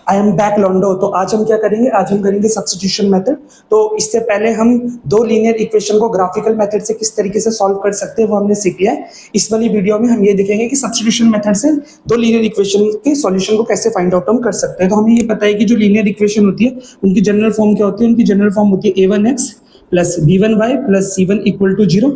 I am back लॉन्डो। तो आज हम क्या करेंगे, आज हम करेंगे सब्स्टिट्यूशन मेथड। तो इससे पहले हम दो लीनियर इक्वेशन को ग्राफिकल मेथड से किस तरीके से सॉल्व कर सकते हैं वो हमने सीख लिया है। इस वाली वीडियो में हम ये देखेंगे कि सब्स्टिट्यूशन मेथड से दो लीनियर इक्वेशन के सॉल्यूशन को कैसे फाइंड आउट हम कर सकते हैं। तो हमें ये पता है कि जो लीनियर इक्वेशन होती है उनकी जनरल फॉर्म क्या होती है, उनकी जनरल फॉर्म होती है a1x plus b1y plus c1 equal to 0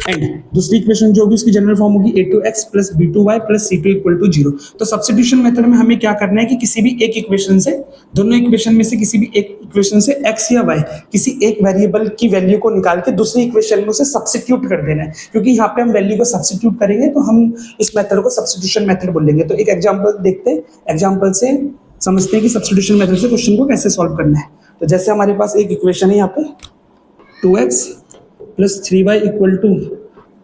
and दूसरी इक्वेशन जो होगी उसकी जनरल फॉर्म होगी a2x plus b2y plus c2 equal to 0। तो सब्स्टिट्यूशन मेथड में हमें क्या करना है कि किसी भी एक इक्वेशन से, दोनों इक्वेशन में से किसी भी एक इक्वेशन से x या y किसी एक वेरिएबल की वैल्यू को निकाल के दूसरी इक्वेशन में उसे सब्स्टिट्यूट कर देना है। क्योंकि यहाँ पे हम वैल्यू को सब्स्टिट्यूट करेंगे तो हम इस मेथड को सब्स्टिट्यूशन मेथड बोलेंगे। तो एक एग्जाम्पल देखते हैं, एग्जाम्पल से समझते हैं कि सब्स्टिट्यूशन मेथड से क्वेश्चन को कैसे सॉल्व करना है। तो जैसे हमारे पास एक इक्वेशन है यहाँ पे 2x plus 3y equal to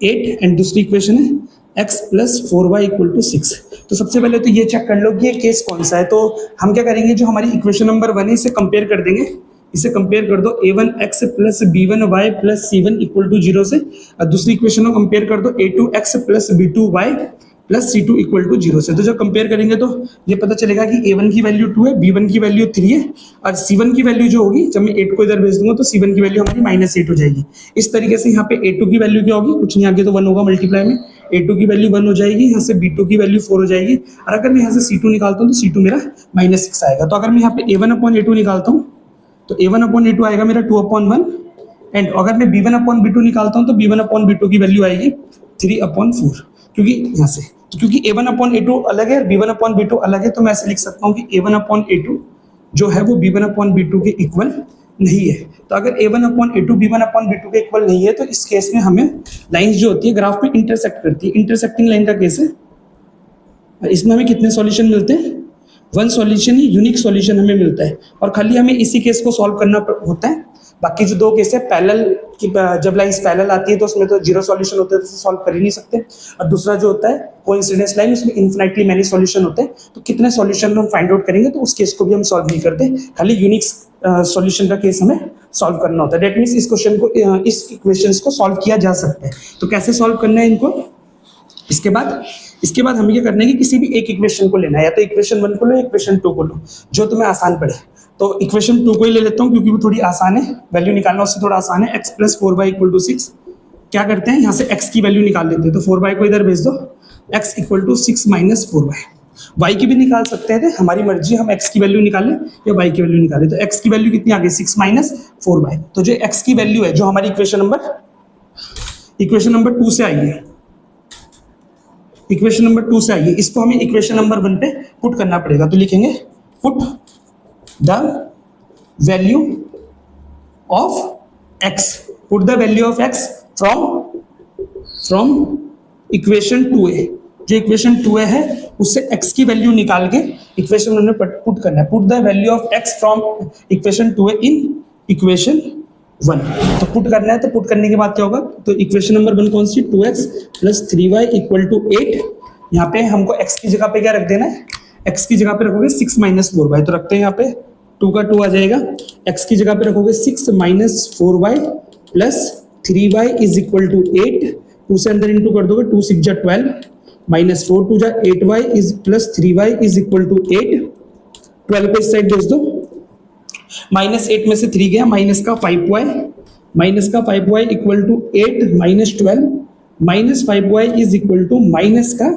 8 and दूसरी इक्वेशन है x plus 4y equal to 6। तो सबसे पहले तो ये चेक कर लो कि ये केस कौन सा है। तो हम क्या करेंगे, जो हमारी इक्वेशन नंबर 1 है इसे कंपेयर कर देंगे। इसे कंपेयर कर दो a1x plus b1y plus c1 equal to 0 से, और दूसरी इक्वेशन को कंपेयर कर दो a2x plus b2y plus c2 equal to 0 से। तो जब कंपेयर करेंगे तो ये पता चलेगा कि a1 की वैल्यू 2 है, b1 की वैल्यू 3 है और c1 की वैल्यू जो होगी, जब मैं 8 को इधर भेज दूंगा तो c1 की वैल्यू हमारी -8 हो जाएगी। इस तरीके से यहाँ पे a2 की वैल्यू क्या होगी, कुछ नहीं आगे तो 1 होगा मल्टीप्लाई में, a2 की वैल्यू 1 हो जाएगी, यहाँ से b2 की वैल्यू 4 हो जाएगी। और अगर मैं यहाँ से c2 निकालता हूँ तो c2 मेरा -6 आएगा। तो अगर मैं यहाँ पे a1/a2 निकालता हूँ तो a1/a2 आएगा मेरा 2/1 एंड अगर मैं b1/b2 निकालता हूँ तो b1/b2 की वैल्यू आएगी 3/4। क्योंकि यहाँ से क्योंकि a1/a2 अलग है और b1/b2 अलग है, तो मैं ऐसे लिख सकता हूँ कि a1/a2 जो है वो b1/b2 के इक्वल नहीं है। तो अगर a1/a2 b1/b2 के इक्वल नहीं है तो इस केस में हमें लाइंस जो होती है ग्राफ में इंटरसेक्ट करती है, इंटरसेक्टिंग लाइन का केस है। इसमें हमें कितने सॉल्यूशन मिलते हैं, 1 सॉल्यूशन ही यूनिक सॉल्यूशन हमें मिलता है और खाली हमें इसी केस को सॉल्व करना होता है। बाकी जो दो केस है पैरेलल की, जब लाइंस पैरेलल आती है तो उसमें तो 0 सॉल्यूशन होते हैं, तो सॉल्व कर ही नहीं सकते। और दूसरा जो होता है कोइंसिडेंस लाइन, उसमें इन्फिनिटली मैनी सॉल्यूशन होते हैं, तो कितने सॉल्यूशन हम फाइंड आउट करेंगे तो उस केस को भी हम सॉल्व नहीं करते, खाली यूनिक सॉल्यूशन का केस हमें सॉल्व करना होता है। दैट मीन्स इस क्वेश्चन को, इस इक्वेशंस को सॉल्व किया जा सकता है। तो कैसे सॉल्व करना है इनको, इसके बाद हमें क्या करना है कि किसी भी एक इक्वेशन को लेना है, या तो इक्वेशन 1 को लो, इक्वेशन 2 को लो, जो तुम्हें आसान पड़े। तो इक्वेशन 2 को ही ले लेता हूँ क्योंकि वो थोड़ी आसान है, वैल्यू निकालना उससे थोड़ा आसान है। x plus 4y equal to 6। क्या करते हैं, यहाँ से x की वैल्यू निकाल लेते हैं। तो 4y को इधर भेज दो, x equal to 6 minus 4y। y की भी निकाल सकते थे, हमारी मर्जी, हम x की वैल्यू निकालें या y की वैल्यू निकालें। तो x की वैल्यू कितनी आ गई, 6 माइनस 4y। तो जो x की वैल्यू है जो हमारी इक्वेशन नंबर 2 से आई है, इक्वेशन नंबर 2 से आई है, इसको हमें इक्वेशन नंबर 1 पे पुट करना पड़ेगा। तो लिखेंगे put the value of x, put the value of x from equation 2a। जो इक्वेशन 2a है उससे x की वैल्यू निकाल के इक्वेशन 1 में पुट करना है। Put the value of x from equation 2a in equation 1। तो पुट करना है, तो पुट करने के बाद क्या होगा, तो इक्वेशन नंबर 1 कौन सी, 2x plus 3y equal to 8। यहाँ पे हमको x की जगह पे क्या रख देना है, x की जगह पे रखोगे 6 माइनस 4y। तो रखते हैं यहाँ पे 2 का 2 आ जाएगा, x की जगह पे रखोगे 6 minus 4y plus 3y is equal to 8। 2 से अंदर इंटू कर दोगे, 2 6 जा 12 माइनस 4 2 जा 8y is plus 3y is equal to 8। 12 को इस साइड भेज दो, माइनस 8 में से 3 गया, माइनस का 5y equal to 8 minus 12 minus 5y is equal to minus का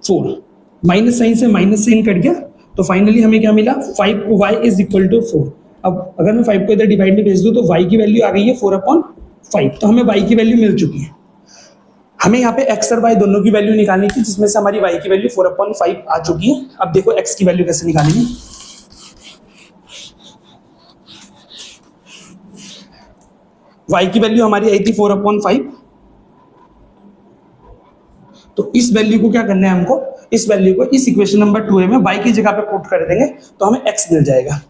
4। माइनस साइन से माइनस साइन कट गया, तो फाइनली हमें क्या मिला, 5y इज इक्वल टू 4। अब अगर मैं 5 को इधर डिवाइड में भेज दूं तो y की वैल्यू आ गई है 4/5। तो हमें y की वैल्यू मिल चुकी है। हमें यहाँ पे x और y दोनों की वैल्यू निकालनी थी, जिसमें से हमारी y की वैल्यू 4/5 आ चुकी है। अब देखो x की वैल्यू कैसे निकालेंगे। y की वैल्यू हमारी आई थी 4/5। तो इस वैल्यू को क्या करना है, हमको इस वैल्यू को इस इक्वेशन नंबर 2a में y की जगह पे पुट कर देंगे तो हमें x मिल जाएगा।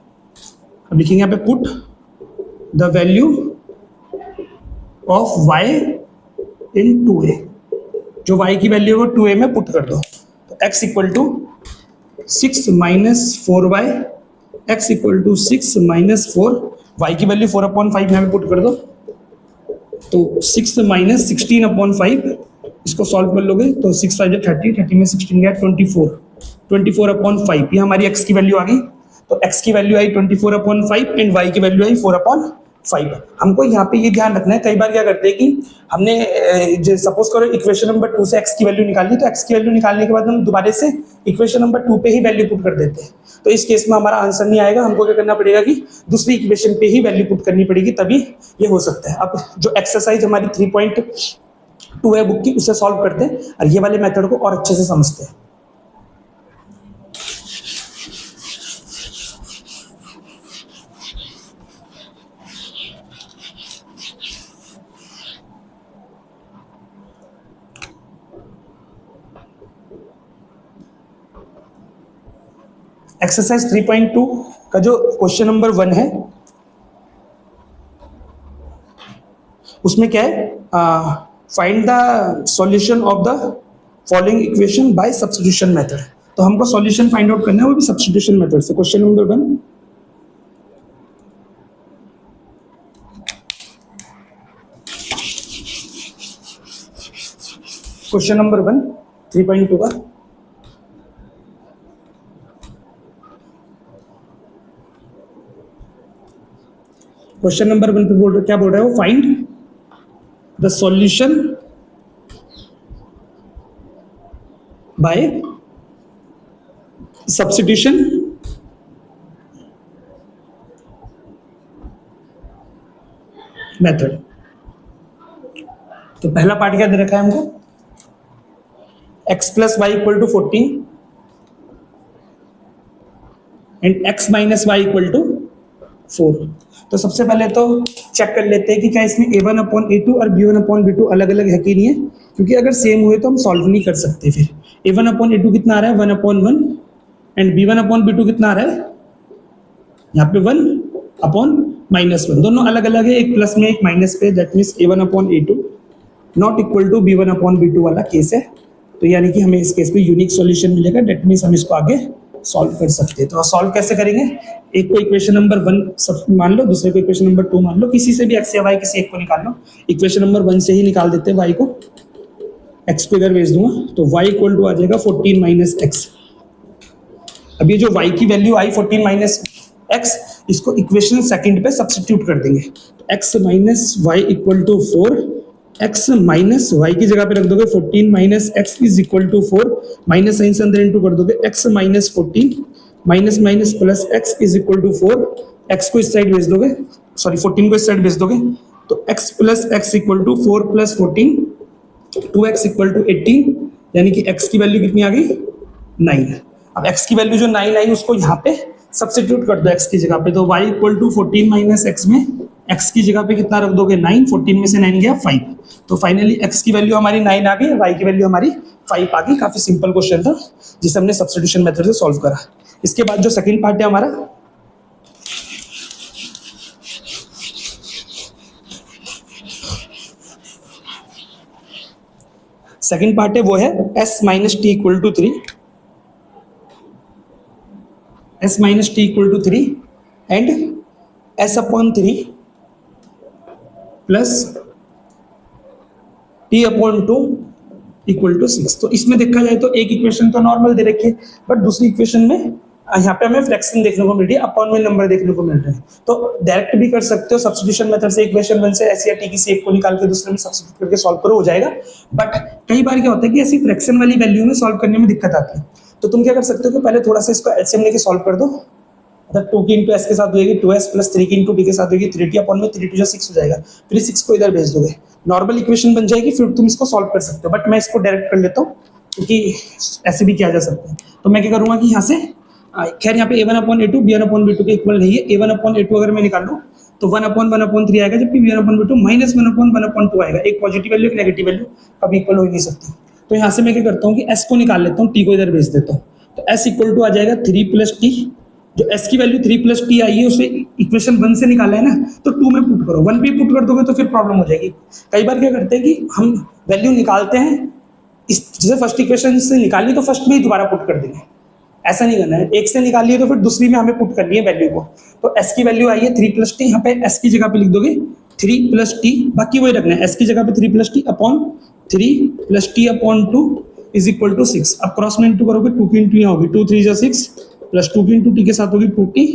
अब लिखेंगे यहाँ पे put the value of y in 2a। जो y की वैल्यू को 2a में पुट कर दो, तो x equal to 6 minus 4y, x equal to 6 minus 4, y की वैल्यू 4/5 यहाँ पे पुट कर दो, तो 6 माइनस 16/5, इसको सॉल्व कर लोगे तो 6 5 30, 30 में 16 गया 24, 24/5 ये हमारी x की वैल्यू आ गई। तो x की वैल्यू आई 24/5 एंड y की वैल्यू आई 4/5। हमको यहाँ पे ये ध्यान रखना है, कई बार क्या करते हैं कि हमने सपोज करो इक्वेशन नंबर 2 से x की वैल्यू निकालनी, तो x की वैल्यू निकालने के बाद हम दोबारा से इक्वेशन नंबर 2 पे ही वैल्यू पुट कर देते हैं, तो इस केस में हमारा आंसर नहीं आएगा। हमको क्या करना पड़ेगा कि दूसरी इक्वेशन पे ही वैल्यू पुट करनी पड़ेगी, तभी ये हो सकता है। अब जो एक्सरसाइज हमारी 3.2 है बुक की, उसे सॉल्व करते हैं और ये वाले मेथड को और अच्छे से समझते हैं। एक्सरसाइज 3.2 का जो क्वेश्चन नंबर 1 है उसमें क्या है, find the solution of the following equation by substitution method. तो हमको सॉल्यूशन फाइंड आउट करना है, वो भी सब्स्टिट्यूशन मेथड से। क्वेश्चन नंबर 1, क्वेश्चन नंबर 1 3.2 का क्वेश्चन नंबर 1 पे क्या बोल रहा है वो, find the solution by substitution method. तो पहला पार्ट क्या दे रखा है हमको, x plus y equal to 14 and x minus y equal to 4। तो सबसे पहले तो चेक कर लेते हैं कि क्या इसमें a1/a2 और b1/b2 अलग अलग है कि नहीं है, क्योंकि अगर सेम हुए तो हम सॉल्व नहीं कर सकते। फिर a1/a2 कितना आ रहा है 1/1 एंड b1/b2 कितना आ रहा है यहाँ पे 1/-1, दोनों अलग अलग है, एक प्लस में एक माइनस पे, that means a1/a2 not equal to b1/b2 वाला केस है। तो यानी कि हमें इस केस में यूनिक सॉल्यूशन मिलेगा, दैट मीन्स हम इसको आगे सॉल्व कर सकते हैं। तो सॉल्व कैसे करेंगे, एक को इक्वेशन नंबर 1 सब मान लो, दूसरे को इक्वेशन नंबर 2 मान लो, किसी से भी x या y किसी एक को निकाल लो। इक्वेशन नंबर 1 से ही निकाल देते हैं y को, x को इधर भेज दूंगा, तो y इक्वल टू आ जाएगा 14 माइनस एक्स। अब ये जो y की वैल्यू आई 14 माइनस एक्स, इसको इक्वेशन सेकंड पे सब्स्टिट्यूट कर देंगे। तो x minus y equal to 4, x minus y की जगह पे रख दोगे 14 minus x is equal to 4, minus sign से अंदर इंटू कर दोगे, x minus 14 minus minus plus x is equal to 4, x को इस साइड भेज दोगे, सॉरी 14 को इस साइड भेज दोगे, तो x plus x equal to 4 plus 14, 2x equal to 18, यानी कि x की वैल्यू कितनी आ गई 9। अब x की वैल्यू जो 9 आई उसको यहाँ पे सब्स्टिट्यूट कर दो x की जगह पे, तो y equal to 14 minus x में x की जगह पे कितना रख दोगे 9, 14 में से 9 गया 5, तो फाइनली x की वैल्यू हमारी 9 आ गई, y की वैल्यू हमारी 5 आ गई। काफी सिंपल क्वेश्चन था जिसे हमने सब्स्टिट्यूशन मेथड से सॉल्व करा। इसके बाद जो सेकंड पार्ट है हमारा, सेकंड पार्ट है वो है s minus t equal to 3, s minus t equal to 3 and s upon 3 plus t upon 2 equal to 6। तो इसमें देखा जाए तो एक इक्वेशन तो नॉर्मल दे रखी है, बट दूसरी इक्वेशन में यहाँ पे हमें फ्रैक्शन देखने को मिल रही है, अपॉन में नंबर देखने को मिल रहे हैं। तो डायरेक्ट भी कर सकते हो सब्स्टिट्यूशन मेथड से, इक्वेशन 1 से s या t किसी एक को निकाल के दूसरे में सब्स्टिट्यूट करके सॉल्व करो, हो जाएगा। बट कई बार क्या होता है कि ऐसी फ्रैक्शन वाली वैल्यू में सॉल्व करने में दिक्कत आती है, तो तुम क्या कर सकते हो कि पहले थोड़ा सा इसको एलसीएम लेके सॉल्व कर दो। मतलब 2 की इंटू एस के साथ होगी 2s प्लस 3 की इंटू टी के साथ होगी 3t अपॉन में 3 2 6 हो जाएगा, फिर 6 को इधर भेज दोगे, नॉर्मल इक्वेशन बन जाएगी, फिर तुम इसको सॉल्व कर सकते हो। बट मैं इसको डायरेक्ट कर लेता हूँ क्योंकि ऐसे भी किया जा सकता है। तो मैं क्या करूँगा कि यहाँ से खैर यहाँ पे a1/a2 b1/b2 के इक्वल नहीं है, a1/a2 अगर मैं निकाल लूँ तो 1/1/3 आएगा, जबकि b1/b2 माइनस 1/1/2 आएगा। एक पॉजिटिव वैल्यू एक नेगेटिव वैल्यू कभी इक्वल हो ही नहीं सकती। तो यहाँ से मैं क्या करता हूँ कि s को निकाल लेता हूँ, t को इधर भेज देता हूँ, तो s इक्वल टू आ जाएगा 3 प्लस टी, जो s की वैल्यू 3 प्लस टी आई है उसे इक्वेशन 1 से निकाला है ना, तो 2 में पुट करो, 1 पे पुट कर दोगे तो फिर प्रॉब्लम हो जाएगी। कई बार क्या करते हैं कि हम वैल्यू निकालते हैं, इस जैसे फर्स्ट इक्वेशन से निकाली तो फर्स्ट में ही दोबारा पुट कर देंगे, ऐसा नहीं करना है। एक से निकाली है तो फिर दूसरी में हमें पुट करनी है वैल्यू को। तो s की वैल्यू आई है 3 प्लस टी, यहाँ पे s की जगह पे लिख दोगे 3 प्लस टी, बाकी वही रखना है, s की जगह पे 3 plus t upon 3 plus t upon 2 is equal to 6। अब क्रॉस में इंटू करोगे, 2 की इंटू यहाँ होगी, 2 3 जा 6, प्लस 2 की इंटू टी के साथ होगी 2t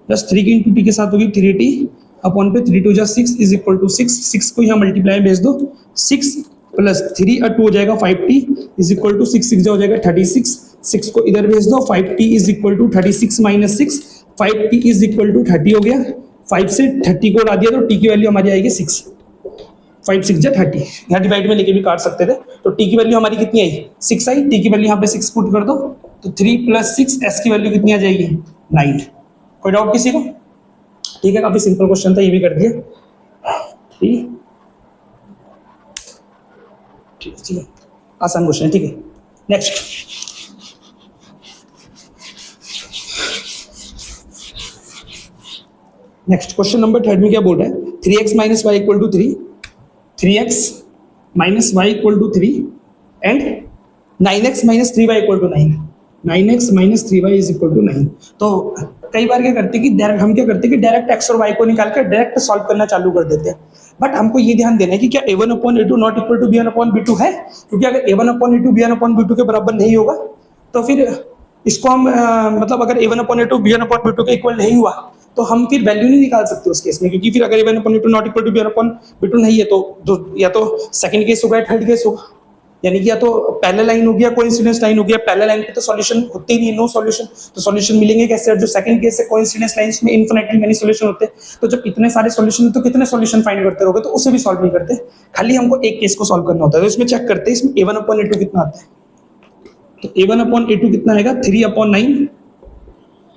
प्लस 3 की इंटू टी के साथ होगी 3t अपॉन पे 3 2 जा 6 इज इक्वल टू 6 को यहाँ मल्टीप्लाई भेज दो 6 प्लस 3 और 2 हो जाएगा 5t इज इक्वल टू 6 6 हो जाएगा 36 6 को इधर भेज दो 5t is equal to 36 minus 6 5t is equal to 30 हो गया 5 से 30 को उड़ा दिया तो t की वैल्यू हमारी आएगी 6 5 6 जा 30 यहाँ डिवाइड में लेके भी काट सकते थे तो t की वैल्यू हमारी कितनी आई 6 आई t की वैल्यू यहाँ पे 6 पुट कर दो तो 3 प्लस 6 s की वैल्यू कितनी आ जाएगी 9 कोई डाउट किसी को ठीक है काफी सिंपल क्वेश्चन था ये भी कर दिया ठीक है आसान क्वेश्चन है ठीक है नेक्स्ट क्वेश्चन नंबर 3 में क्या बोल रहा है 3x minus y equal to 3x minus y equal to 3 and 9x minus 3y equal to 9 9x minus 3y is equal to 9 तो कई बार क्या करते हैं कि हम क्या करते हैं कि डायरेक्ट x और y को निकाल कर डायरेक्ट सॉल्व करना चालू कर देते हैं बट हमको ये ध्यान देना है कि क्या a1 upon a2 not equal to b1 upon b2 है क्योंकि अगर a1 upon a2 b1 upon b2 के बराबर नहीं होगा तो फिर इसको हम मतलब अगर a1 upon a2 b1 upon b2 के इक्वल नहीं हुआ तो हम फिर वैल्यू नहीं निकाल सकते उस केस में क्योंकि फिर अगर a1 upon a2 not equal to b1 upon b2 नहीं है तो या तो सेकंड केस होगा या थर्ड केस होगा यानी कि या तो पहला लाइन हो गया कोइंसिडेंस लाइन हो गया पहला लाइन पे तो सॉल्यूशन होते ही नहीं नो सॉल्यूशन तो सॉल्यूशन मिलेंगे कैसे जो सेकंड केस है कोइंसिडेंस लाइंस में इनफिनिटली मेनी सॉल्यूशन होते हैं तो जब इतने सारे सॉल्यूशन तो कितने सॉल्यूशन फाइंड करते रहोगे तो उसे भी सॉल्व नहीं करते खाली हमको एक केस को सॉल्व करना होता है तो इसमें चेक करते हैं इसमें a1 अपॉन a2 कितना आता है तो a1 अपॉन a2 कितना आएगा 3 अपॉन 9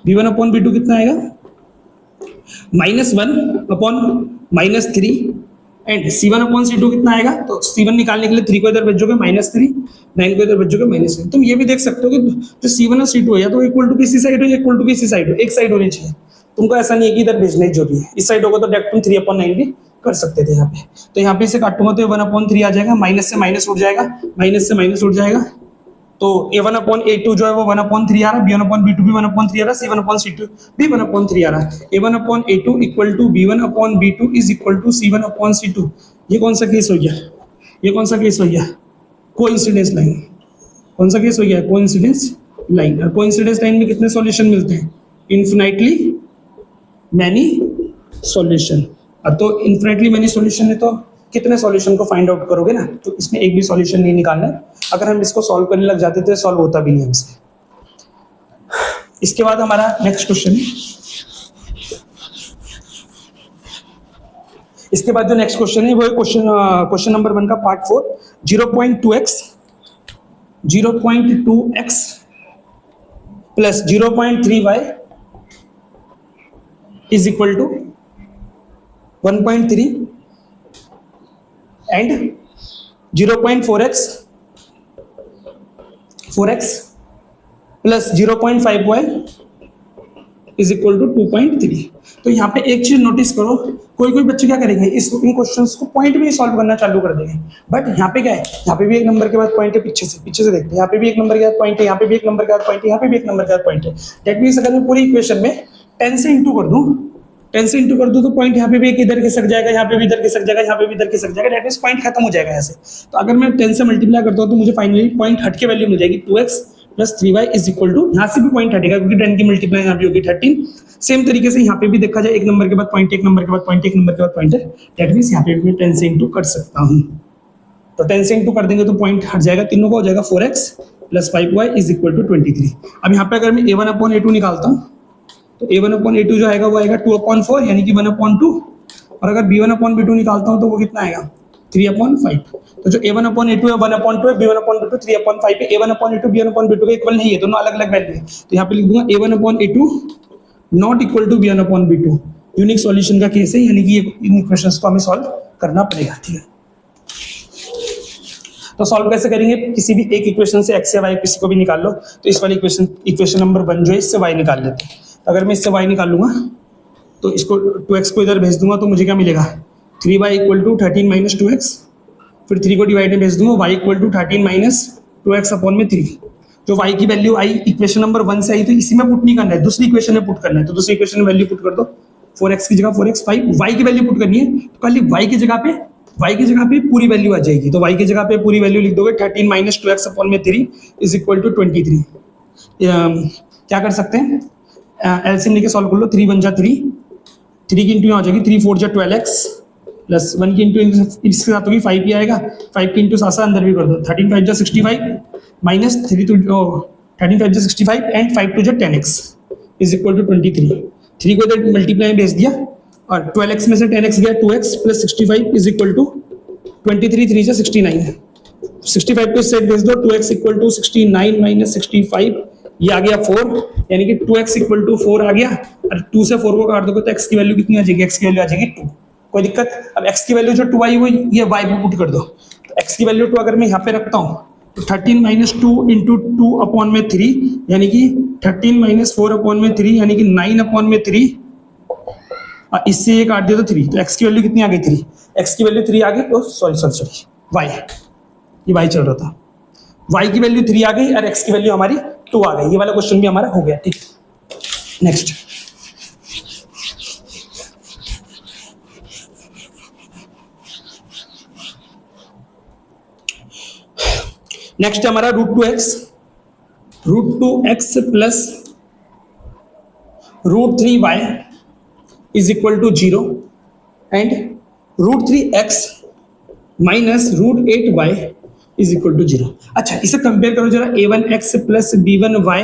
b1 अपॉन b2 कितना आएगा -1 upon -3 and c1 upon c2 कितना आएगा तो c1 निकालने के लिए 3 को इधर भेजोगे -3 9 को इधर भेजोगे -3 तुम ये भी देख सकते हो कि जो c1 और c2 है या तो इक्वल टू किसी साइड हो या इक्वल टू किसी साइड हो एक साइड होनी चाहिए तुमको ऐसा नहीं है कि इधर भेजना ही जो भी है इस साइड होगा तो डायरेक्ट तुम 3 अपॉन 9 भी कर सकते थे यहाँ पे तो यहाँ पे इसे काटूंगा तो 1 अपॉन 3 आ जाएगा माइनस से माइनस उठ जाएगा माइनस से माइनस उठ जाएगा तो a1 अपॉन a2 जो है वो 1 अपॉन 3 आ रहा है b1 अपॉन b2 भी 1 अपॉन 3 आ रहा है c1 अपॉन c2 भी 1 अपॉन 3 आ रहा है a1 upon a2 equal to b1 upon b2 is equal to c1 upon c2 ये कौन सा केस हो गया ये कौन सा केस हो गया कोइंसिडेंस लाइन कौन सा केस हो गया कोइंसिडेंस लाइन और कोइंसिडेंस लाइन में कितने सॉल्यूशन मिलते हैं इन्फिनिटली मैनी सॉल्यूशन अब तो इन्फिनिटली मैनी सॉल्यूशन है तो कितने सॉल्यूशन को फाइंड आउट करोगे ना तो इसमें एक भी सॉल्यूशन नहीं निकालना है अगर हम इसको सॉल्व करने लग जाते तो सॉल्व होता भी नहीं हमसे इसके बाद हमारा नेक्स्ट क्वेश्चन है इसके बाद जो नेक्स्ट क्वेश्चन है वो है क्वेश्चन नंबर 1 का part 4 0.2x plus 0.3y is equal to 1.3 and 0.4x plus 0.5y is equal to 2.3 तो यहाँ पे एक चीज नोटिस करो कोई बच्चे क्या करेंगे इन क्वेश्चंस को पॉइंट में ही सॉल्व करना चालू कर देंगे बट यहाँ पे क्या है यहाँ पे भी एक नंबर के बाद पॉइंट है पीछे से देखते हैं यहाँ पे भी एक नंबर के बाद पॉइंट है यहाँ पे भी एक नंबर के बाद पॉइंट है यहाँ पे भी एक नंबर के बाद पॉइंट है दैट मींस अगर मैं पूरी इक्वेशन में 10 से इंटू कर दूं तो पॉइंट यहाँ पे भी एक इधर खिसक जाएगा यहाँ पे भी इधर खिसक जाएगा यहाँ पे भी इधर खिसक जाएगा दैट मींस पॉइंट खत्म हो जाएगा ऐसे तो अगर मैं 10 से मल्टीप्लाई करता हूँ तो मुझे फाइनली पॉइंट हट के वैल्यू मिल जाएगी 2x plus 3y is equal to यहाँ से भी पॉइंट हटेगा क्योंकि 10 की मल्टीप्लाई यहाँ पे होगी 13 सेम तरीके से यहाँ पे भी देखा जाए एक नंबर के बाद पॉइंट एक नंबर के बाद पॉइंट एक नंबर के बाद पॉइंट है दैट मींस यहाँ पे भी 10 से इंटू कर सकता हूँ तो 10 से इंटू कर देंगे तो पॉइंट हट जाएगा तीनों का हो जाएगा 4x plus 5y is equal to 23 अब यहाँ पे अगर मैं a1 अपॉन a2 निकालता हूँ तो a1 अपॉन a2 जो आएगा वो आएगा 2 अपॉन 4 यानी कि 1 अपॉन 2 और अगर b1 अपॉन b2 निकालता हूँ तो वो कितना आएगा 3 अपॉन 5 तो जो a1 अपॉन a2 है 1 अपॉन 2 है b1 अपॉन b2 3 अपॉन 5 है a1 upon a2 b1 upon b2 के इक्वल नहीं है दोनों अलग अलग वैल्यू है तो यहाँ पे लिख दूंगा a1 upon a2 not equal to b1 upon b2 unique solution का केस है यानी कि इन इक्वेशंस को हमें सॉल्व करना पड़ेगा ठीक है तो सॉल्व कैसे करेंगे किसी भी एक इक्वेशन से x या y किसी को भी निकाल लो तो इस वाली इक्वेशन नंबर 1 जो है इससे y निकाल लेते हैं तो अगर मैं इससे y निकाल लूंगा तो इसको 2x को इधर भेज दूंगा तो मुझे क्या मिलेगा 3y equal to 13 minus 2x फिर 3 को डिवाइड में भेज दूंगा y equal to 13 minus 2x upon में 3 जो y की वैल्यू आई इक्वेशन नंबर 1 से आई तो इसी में पुट नहीं करना है दूसरी इक्वेशन में पुट करना है तो दूसरी इक्वेशन में वैल्यू पुट कर दो 4x की जगह 4x 5 y की वैल्यू पुट करनी है तो खाली y की जगह पे पूरी वैल्यू आ जाएगी तो y की जगह पे पूरी वैल्यू लिख दोगे 13 माइनस 2x अपॉन में 3 इज इक्वल टू 23 क्या कर सकते हैं, एलसीएम लेके सॉल्व कर लो। 3 × 3, 3 की इंटू यहाँ हो जाएगी 3 × 4 = 12x प्लस 1 की इंटू इसके साथ होगी 5 ही आएगा, 5 की इंटू साथ अंदर भी कर दो, 13 × 5 = 65 minus 13 × 5 = 65 and 5 × 2 = 10x is equal to 23। 3 को इधर मल्टीप्लाई भेज दिया और 12x में से 10x गया 2x plus 65 is equal to 23, 3 × 69, 65 को इस साइड भेज दो, 2x इक्वल टू 69 माइनस 65 ये आ गया 4, यानी कि 2x इक्वल टू 4 आ गया। और 2 से 4 को काट दोगे तो x की वैल्यू कितनी आ जाएगी, x की वैल्यू आ जाएगी 2। कोई दिक्कत। अब x की वैल्यू जो 2 आई हुई ये y पे पुट कर दो, तो x की वैल्यू 2 अगर मैं यहाँ पे रखता हूँ तो 13 - 2 × 2/3 यानी कि 13 - 4/3 यानी कि 9/3, और इससे ये काट दिया तो 3, तो x की वैल्यू कितनी आ गई 3, x की वैल्यू 3 आ गई। तो सॉरी y, ये y चल रहा था, y की वैल्यू 3 आ गई और x की वैल्यू हमारी 2 आ गई। ये वाला क्वेश्चन भी हमारा हो गया, ठीक। नेक्स्ट हमारा √2x plus √3y is equal to 0 and √3x minus √8y is equal to 0। अच्छा, इसे कंपेयर करो जरा, a1x plus b1y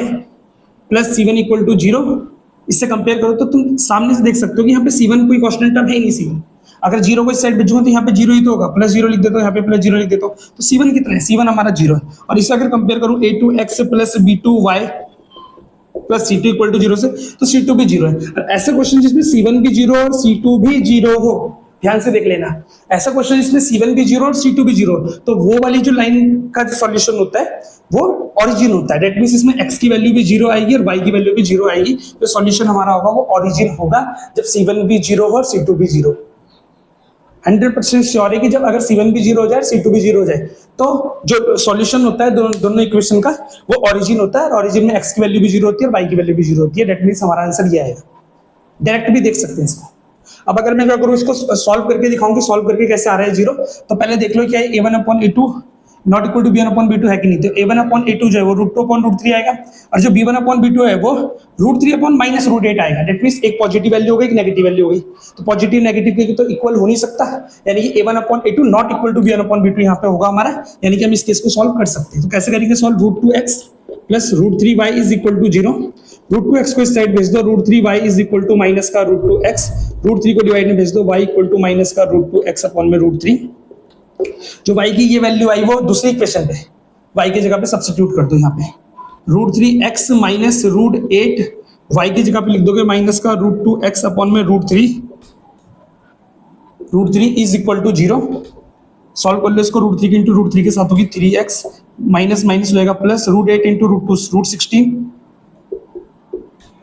plus c1 equal to 0, इससे कंपेयर करो तो तुम सामने से देख सकते हो कि यहाँ पे c1 कोई कांस्टेंट टर्म है ही नहीं। c1 अगर 0 को इस साइड भेजूंगा तो यहाँ पे 0 ही तो होगा, प्लस 0 लिख देता हूँ, यहाँ पे प्लस 0 लिख देता हूँ, तो c1 कितना है, c1 हमारा 0 है। और इससे अगर कंपेयर करूँ a2x plus b2y plus c2 equal to 0 से, तो c2 भी 0 है। और ऐसे क्वेश्चन जिसमें c1 भी 0 और c2 भी 0 हो, ध्यान से देख लेना, ऐसा क्वेश्चन जिसमें c1 भी 0 और c2 भी 0, तो वो वाली जो लाइन का जो सॉल्यूशन होता है वो ओरिजिन होता है। दैट मींस इसमें x की वैल्यू भी 0 आएगी और y की वैल्यू भी 0 आएगी, तो सॉल्यूशन हमारा होगा वो ओरिजिन होगा जब c1 भी 0 हो और c2 भी 0। 100% श्योर है कि जब अगर c1 भी 0 हो जाए c2 भी 0 हो जाए तो जो सॉल्यूशन होता है दोनों इक्वेशन का वो ओरिजिन होता है, और ओरिजिन में x की वैल्यू भी 0 होती है और y की वैल्यू भी 0 होती है। दैट मींस हमारा आंसर ये आएगा। डायरेक्ट भी देख सकते हैं इसको। अब अगर मैं क्या करूँ, इसको सॉल्व करके दिखाऊं कि सॉल्व करके कैसे आ रहा है 0, तो पहले देख लो क्या है, a1/a2 not equal to b1/b2 है कि नहीं। तो a1/a2 जो है वो √2/√3 आएगा, और जो b1/b2 है वो √3/-√8 आएगा। दैट मींस एक पॉजिटिव वैल्यू हो गई, एक नेगेटिव वैल्यू हो गई, तो पॉजिटिव नेगेटिव के तो इक्वल हो नहीं सकता, यानी कि a1/a2 not equal to b1/b2 यहाँ पे होगा हमारा, यानी कि हम इस केस को सॉल्व कर सकते हैं। तो कैसे करेंगे solve, √2x plus √3y is equal to 0, √2x को इस साइड भेज दो, √3y is equal to minus का √2x, √3 को डिवाइड में भेज दो, y इक्वल टू माइनस का √2x अपॉन में √3। जो y की ये वैल्यू आई वो दूसरी इक्वेशन पे y की जगह पे सब्स्टिट्यूट कर दो, यहाँ पे √3x माइनस √8 y की जगह पे लिख दोगे माइनस का √2x अपॉन में √3, √3 इज इक्वल टू 0। सॉल्व कर लो इसको, √3 की इंटू √3 के साथ होगी 3x माइनस माइनस हो जाएगा प्लस √8 इंटू √16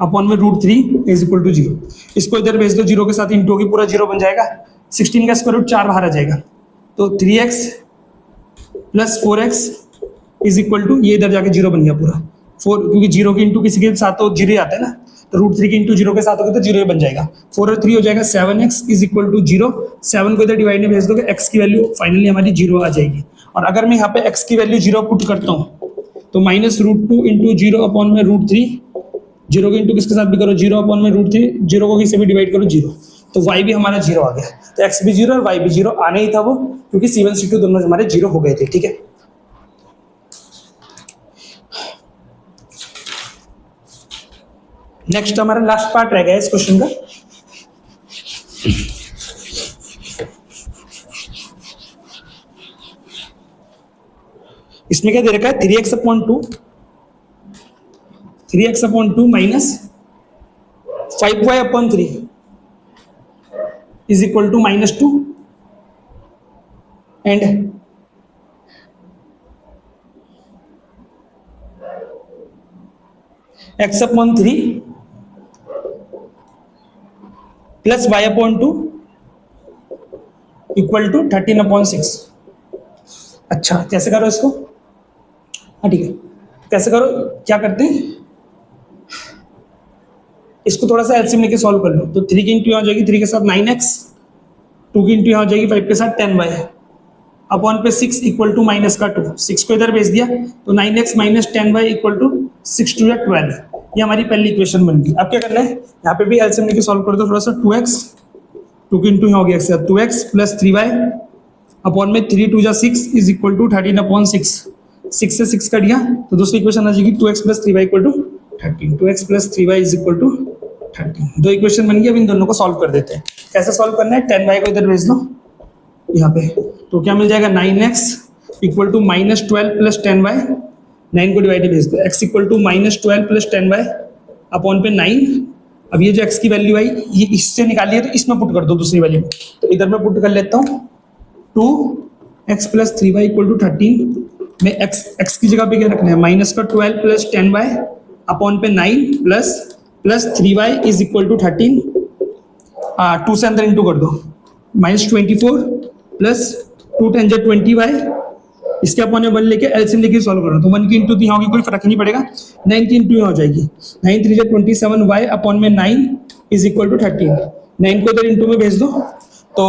अपॉन में √3 इज इक्वल टू 0। इसको इधर भेज दो, 0 के साथ इंटू होगी, पूरा 0 बन जाएगा, 16 का स्क्वायर रूट 4 बाहर आ जाएगा, तो 3x plus 4x is equal to, ये इधर जाके 0 बन गया पूरा 4, क्योंकि 0 के इंटू किसी के साथ तो 0 आता है ना, तो √3 के इंटू 0 के साथ होगा तो 0 बन जाएगा, 4 और 3 हो जाएगा 7x इज इक्वल टू 0। 7 को इधर डिवाइड में भेज दोगे, x की वैल्यू फाइनली हमारी 0 आ जाएगी। और अगर मैं यहाँ पे x की वैल्यू 0 पुट करता हूँ तो माइनस √2 इंटू 0 अपॉन में √3, 0 के इंटू किसके साथ भी करो 0 अपॉन में √3, 0 को किसी भी डिवाइड करो 0, तो y भी हमारा 0 आ गया। तो x भी 0 और y भी 0 आने ही था वो, क्योंकि c1 c2 दोनों हमारे 0 हो गए थे, ठीक है। नेक्स्ट हमारा लास्ट पार्ट रह गया इस क्वेश्चन का। इसमें क्या दे रखा है, 3x/2 minus 5y/3 is equal to -2 and x/3 plus y/2 equal to 13/6। अच्छा, कैसे करो इसको, हाँ ठीक है, कैसे करो, क्या करते हैं, इसको थोड़ा सा एलसीएम लेके सॉल्व कर लो। तो 3 की इंटू यहाँ हो जाएगी 3 के साथ 9x, 2 की इंटू यहाँ हो जाएगी 5 के साथ 10y अपॉन पे 6 इक्वल टू -2, 6 को इधर भेज दिया तो 9x minus 10y equal to 6 × 2 = 12। ये हमारी पहली इक्वेशन बन गई। अब क्या करना है, यहाँ पे भी एलसीएम लेके सॉल्व कर दो थोड़ा सा। 2x 2 की इंटू हो गया 2x प्लस 3y अपॉन में 3 2 जा 6 इज इक्वल टू 13 अपॉन 6। 6 से 6 कट गया तो दूसरी इक्वेशन आ जाएगी 2x plus 3y equal to 13। 2x plus 3y is equal to 13। दो इक्वेशन बन गई। अब इन दोनों को सॉल्व कर देते हैं। कैसे सॉल्व करना है, 10y को इधर भेज दो यहाँ पे, तो क्या मिल जाएगा 9x equal to minus 12 plus 10y। 9 को डिवाइड भेज दो, x equal to minus 12 plus 10y upon पे 9। अब ये जो x की वैल्यू आई ये इससे निकाली है तो इसमें पुट कर दो दूसरी वैल्यू में, तो इधर मैं पुट कर लेता हूँ 2x plus 3y equal to 13 में x की जगह पे क्या रखना है, माइनस का 12 प्लस 10y अपॉन पे 9 plus 3y is equal to 13। 2 से अंदर इंटू कर दो, माइनस 24 प्लस 2 10 जा 20y, इसके अपॉन में 1 लेके एलसीएम लेके सॉल्व करो तो 1 की इंटू यहाँ होगी, कोई फर्क नहीं पड़ेगा। 9 की इंटू यहाँ हो जाएगी, 9 3 जा 27y अपॉन में 9 इज इक्वल टू 13। 9 को इधर इंटू में भेज दो तो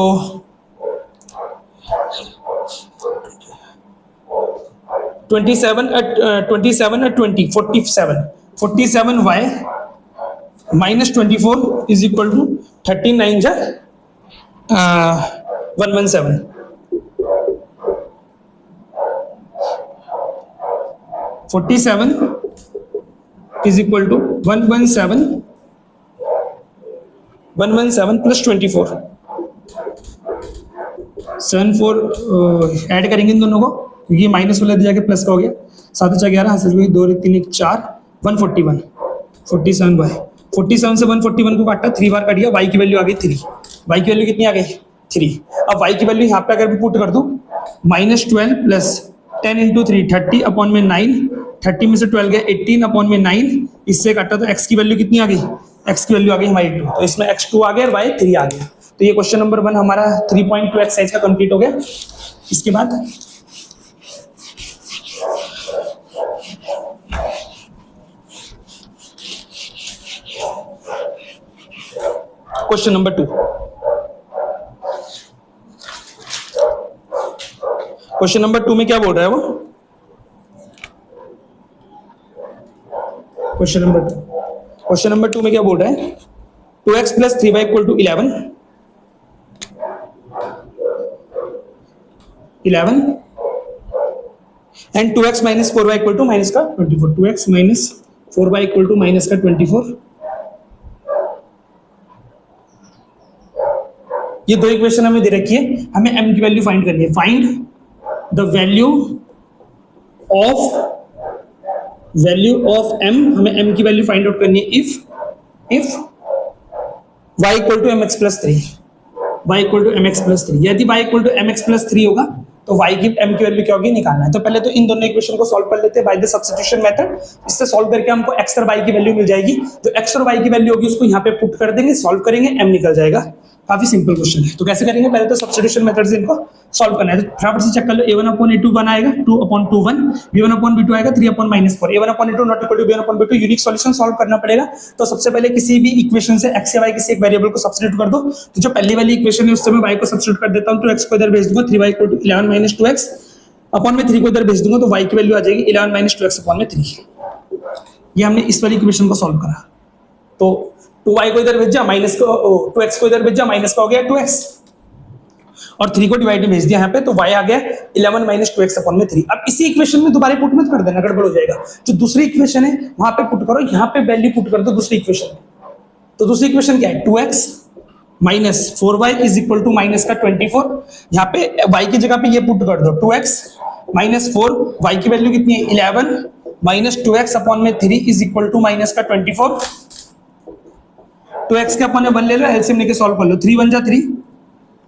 47y minus 24 is equal to 13 9 जा 117। 47 is equal to 117 plus 24 74 add करेंगे इन दोनों को क्योंकि माइनस वाला जाके प्लस का हो गया। 7 4 11 हासिल हुई 2 3 1 4 141 47y 47 से 141 को काटा 3 बार कट गया, y की वैल्यू आ गई 3। y की वैल्यू कितनी आ गई 3। अब y की वैल्यू यहाँ पे अगर भी पुट कर दूं माइनस 12 प्लस 10 इंटू 3 30 अपॉन में 9, 30 में से 12 गया 18 अपॉन में 9, इससे काटा तो x की वैल्यू कितनी आ गई, x की वैल्यू आ गई हमारी 2, तो इसमें x2 आ गया और y 3 आ गया। तो ये क्वेश्चन नंबर 1 हमारा 3.2 एक्सरसाइज का कंप्लीट हो गया। इसके बाद क्वेश्चन नंबर 2। क्वेश्चन नंबर 2 में क्या बोल रहा है वो, क्वेश्चन नंबर 2 में क्या बोल रहा है, 2x plus 3y equal to 11 and 2x minus 4y equal to minus का 24। 2x minus 4y equal to minus का 24। ये दो इक्वेशन हमें दे रखी है, हमें m की वैल्यू फाइंड करनी है। Find the value of m, हमें m की वैल्यू फाइंड आउट करनी है if y equal to mx plus 3। y equal to mx plus 3, यदि y equal to mx plus 3 होगा तो y की m की वैल्यू क्या होगी निकालना है। तो पहले तो इन दोनों इक्वेशन को सॉल्व कर लेते हैं बाय द सब्स्टिट्यूशन मेथड। इससे सॉल्व करके हमको x और y की वैल्यू मिल जाएगी। जो x और y की वैल्यू होगी उसको यहाँ पे पुट कर देंगे, सॉल्व करेंगे, m निकल जाएगा। काफी सिंपल क्वेश्चन है। तो कैसे करेंगे, पहले तो सब्स्टिट्यूशन मेथड से इनको सॉल्व करना है। तो फटाफट से चेक कर लो, a1 अपॉन a2 1 आएगा, 2 अपॉन 2 1, b1 अपॉन b2 आएगा 3 upon minus 4, a1 upon a2 not equal to b1 upon b2। Unique solution solve करना पड़ेगा। तो सबसे पहले किसी भी इक्वेशन से x या y किसी एक वेरिएबल को सब्स्टिट्यूट कर दो। तो जो पहली वाली इक्वेशन है उससे मैं y को सब्स्टिट्यूट कर देता हूं, तो x को इधर भेज दूंगा 3y equal to 11 minus 2x upon में 3 को इधर भेज दूंगा तो y की वैल्यू आ जाएगी 11 माइनस 2x अपॉन में 3। ये हमने इस वाली इक्वेशन को सॉल्व करा। तो 2y को इधर भेजा, माइनस को 2x को इधर भेजा, माइनस का हो गया 2x और 3 को डिवाइड में भेज दिया यहाँ पे, तो y आ गया 11 माइनस 2x अपॉन में 3। अब इसी इक्वेशन में दोबारा पुट मत कर देना, गड़बड़ हो जाएगा। जो दूसरी इक्वेशन है वहां पे पुट करो, यहाँ पे वैल्यू पुट कर दो दूसरी इक्वेशन में। तो दूसरी इक्वेशन क्या है, 2x minus 4y is equal to minus का 24। यहाँ पे y की जगह पे ये पुट कर दो 2x माइनस 4, y की वैल्यू कितनी है 11 माइनस 2x अपॉन में 3 इज इक्वल टू माइनस का 24। 2x के अपॉन में 1 ले लो, एलसीएम लेके सॉल्व कर लो। 3 1 जा 3,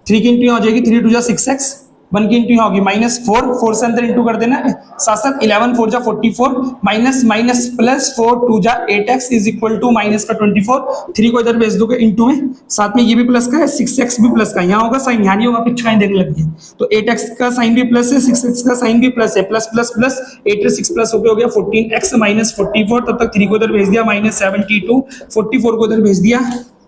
3 की इंटू हो जाएगी 3 2 जा 6x, 1 की इंटू होगी माइनस 4, 4 से अंदर इंटू कर देना, साथ साथ 11 4 जा 44 माइनस माइनस प्लस 4 2 जा 8x is equal to minus का 24। 3 को इधर भेज दोगे इंटू में, साथ में ये भी प्लस का है, 6x भी प्लस का, यहाँ होगा साइन, यहाँ नहीं होगा, पिच साइन देखने लग गया। तो 8x का साइन भी प्लस है, 6x का साइन भी प्लस है, प्लस प्लस प्लस 8 से 6 प्लस हो गया 14x माइनस 44। तब तक 3 को इधर भेज दिया माइनस 72, 44 को इधर भेज दिया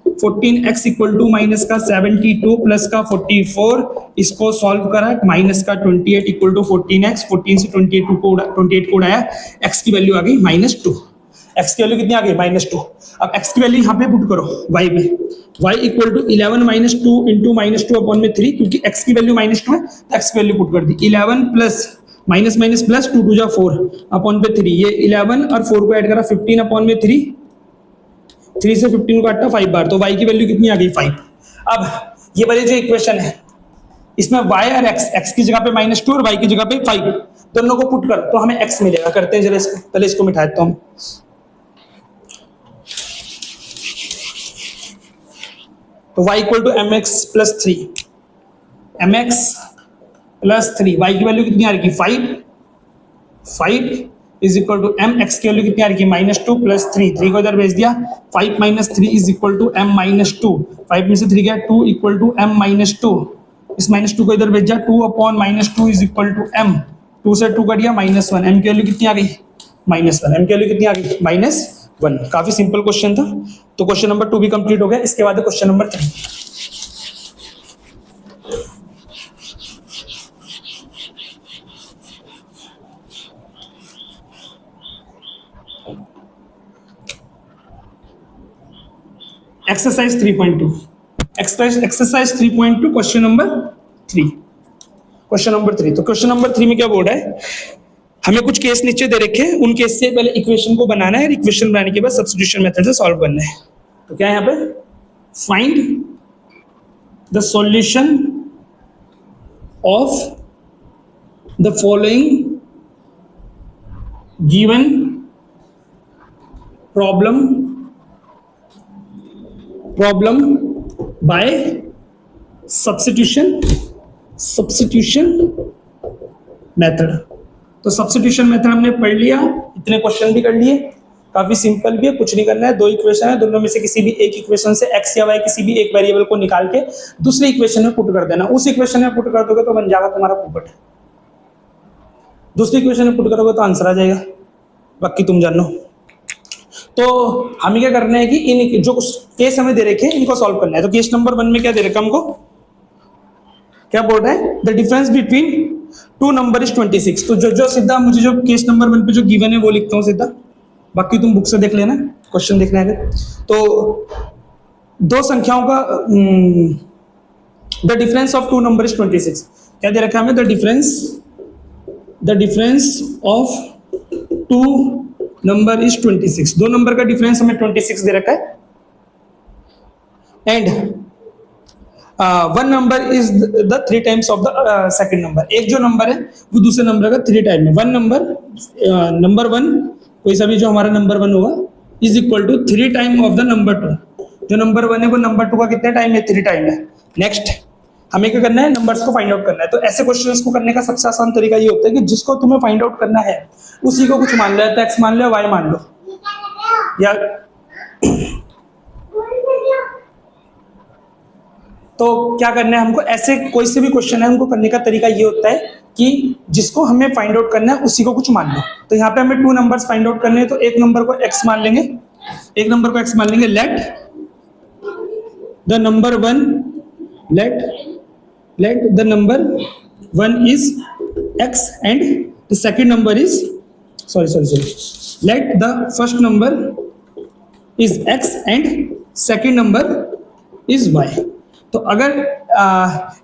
14x इक्वल टू माइनस का 72 प्लस का 44, इसको सॉल्व करा माइनस का 28 इक्वल टू 14x, 14 से 28 को उड़ाया, x की वैल्यू आ गई -2। x की वैल्यू कितनी आ गई -2। अब x की वैल्यू यहाँ पे पुट करो y में, y equal to 11 - 2 into -2 upon में 3, क्योंकि x की वैल्यू -2 है तो x की वैल्यू पुट कर दी। 11 प्लस माइनस माइनस प्लस 2 2 जा 4 अपॉन पे 3, ये 11 और 4 को ऐड करा 15 अपॉन में 3, 3 से 15 को काटा 5 बार, तो y की वैल्यू कितनी आ गई 5। अब ये वाली जो इक्वेशन है इसमें y और x की जगह पे -2 और y की जगह पे 5 दोनों को पुट कर तो हमें x मिलेगा। करते हैं जरा इसको, पहले इसको मिटा देता हूं। तो y equal to mx plus 3, mx plus 3, y की वैल्यू कितनी आ रही है 5 is equal to m, x की वैल्यू कितनी आ रही है -2 प्लस 3, 3 को इधर भेज दिया, 5 - 3 इज इक्वल टू m -2, 5 में से 3 गया 2 इक्वल टू m -2, इस -2 को इधर भेज दिया, 2 upon -2 is equal to m, 2 से 2 कट गया -1, m की वैल्यू कितनी आ गई -1, m की वैल्यू कितनी आ गई -1। काफी सिंपल क्वेश्चन था। तो क्वेश्चन नंबर 2 भी कंप्लीट हो गया। इसके बाद question number 3। Exercise 3.2, exercise 3.2 question number 3। Question number 3, तो क्वेश्चन नंबर 3 में क्या बोल रहा है, हमें कुछ केस नीचे दे रखे हैं, उन केस से पहले इक्वेशन को बनाना है, इक्वेशन बनाने के बाद सब्स्टिट्यूशन मेथड से सॉल्व करना है। तो क्या है यहाँ पे, find the solution of the following given problem by substitution method. तो सब्स्टिट्यूशन मेथड हमने पढ़ लिया, इतने क्वेश्चन भी कर लिए, काफी सिंपल भी है, कुछ नहीं करना है। दो इक्वेशन है, दोनों में से किसी भी एक इक्वेशन से x या y किसी भी एक वेरिएबल को निकाल के दूसरी इक्वेशन में पुट कर देना। उस इक्वेशन में पुट कर दोगे तो बन जाएगा तुम्हारा पोपट, दूसरी इक्वेशन में पुट करोगे तो आंसर आ जाएगा, बाकी तुम जानो। तो हमें क्या करना है कि इन जो केस हमें दे रखे हैं इनको सॉल्व करना है। तो केस नंबर 1 में क्या दे रखा हमको, क्या बोल रहा है, the difference between two number is 26। तो जो सीधा मुझे जो केस नंबर 1 पे जो गिवन है वो लिखता हूँ सीधा, बाकी तुम बुक से देख लेना, क्वेश्चन देखना है। तो दो संख्याओं का the difference of two number is 26, क्या दे रखा है हमें, the difference of two number is 26, दो नंबर का डिफरेंस हमें 26 दे रखा है। And one number is the 3 times of the second number, एक जो नंबर है वो दूसरे नंबर का 3 टाइम है। वन नंबर 1 कोई सा भी जो हमारा नंबर 1 होगा is equal to 3 time of the number 2, जो नंबर 1 है वो नंबर 2 का कितने टाइम है, 3 टाइम है। नेक्स्ट हमें क्या करना है, नंबर्स को फाइंड आउट करना है। तो ऐसे क्वेश्चंस को करने का सबसे आसान तरीका ये होता है कि जिसको तुम्हें फाइंड आउट करना है उसी को कुछ मान लो, या तो x मान लो, y मान लो, या तो क्या करना है हमको, ऐसे कोई से भी क्वेश्चन है उनको करने का तरीका ये होता है कि जिसको हमें फाइंड आउट करना है उसी को कुछ मान लो। तो यहाँ पे हमें 2 नंबर्स फाइंड आउट करने हैं, तो एक नंबर को x मान लेंगे, एक नंबर को x मान लेंगे। Let the number 1 let the number 1 is x and the second number is let the first number is x and second number is y। तो अगर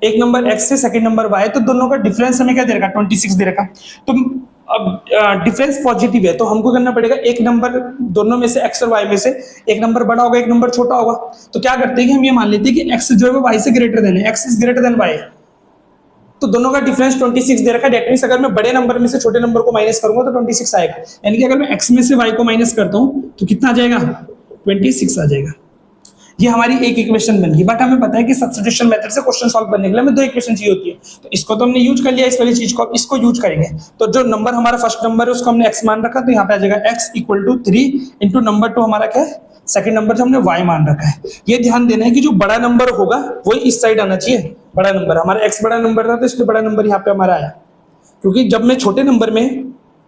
एक नंबर x से सेकंड नंबर y, तो दोनों का डिफरेंस हमें क्या दे रखा, 26 दे रखा। तो अब डिफरेंस पॉजिटिव है तो हमको करना पड़ेगा एक नंबर दोनों में से x और y में से एक नंबर बड़ा होगा, एक नंबर छोटा होगा। तो क्या करते हैं कि हम ये मान लेते हैं कि x जो है वो y से ग्रेटर देन है, x is greater than y, तो दोनों का डिफरेंस 26 दे रखा है। दैट मींस अगर मैं बड़े नंबर में से छोटे नंबर को माइनस करूंगा तो 26 आएगा, यानी कि अगर मैं x में से y को माइनस करता हूं तो कितना आ जाएगा, 26 आ जाएगा। ये हमारी एक इक्वेशन बन गई। बट हमें पता है कि सब्स्टिट्यूशन मेथड से क्वेश्चन सॉल्व करने के लिए हमें 2 इक्वेशन चाहिए होती है, तो इसको तो हमने यूज कर लिया, इस वाली चीज को इसको यूज करेंगे। तो जो नंबर हमारा फर्स्ट नंबर है उसको हमने x मान रखा, तो यहाँ पे आ जाएगा x equal to 3 into number 2 हमारा क्या है, सेकंड नंबर जो हमने y मान रखा है। ये ध्यान देना है कि जो बड़ा नंबर होगा वही इस साइड आना चाहिए, बड़ा नंबर हमारा x बड़ा नंबर था तो इसलिए बड़ा नंबर यहाँ पे हमारा आया, क्योंकि जब मैं छोटे नंबर में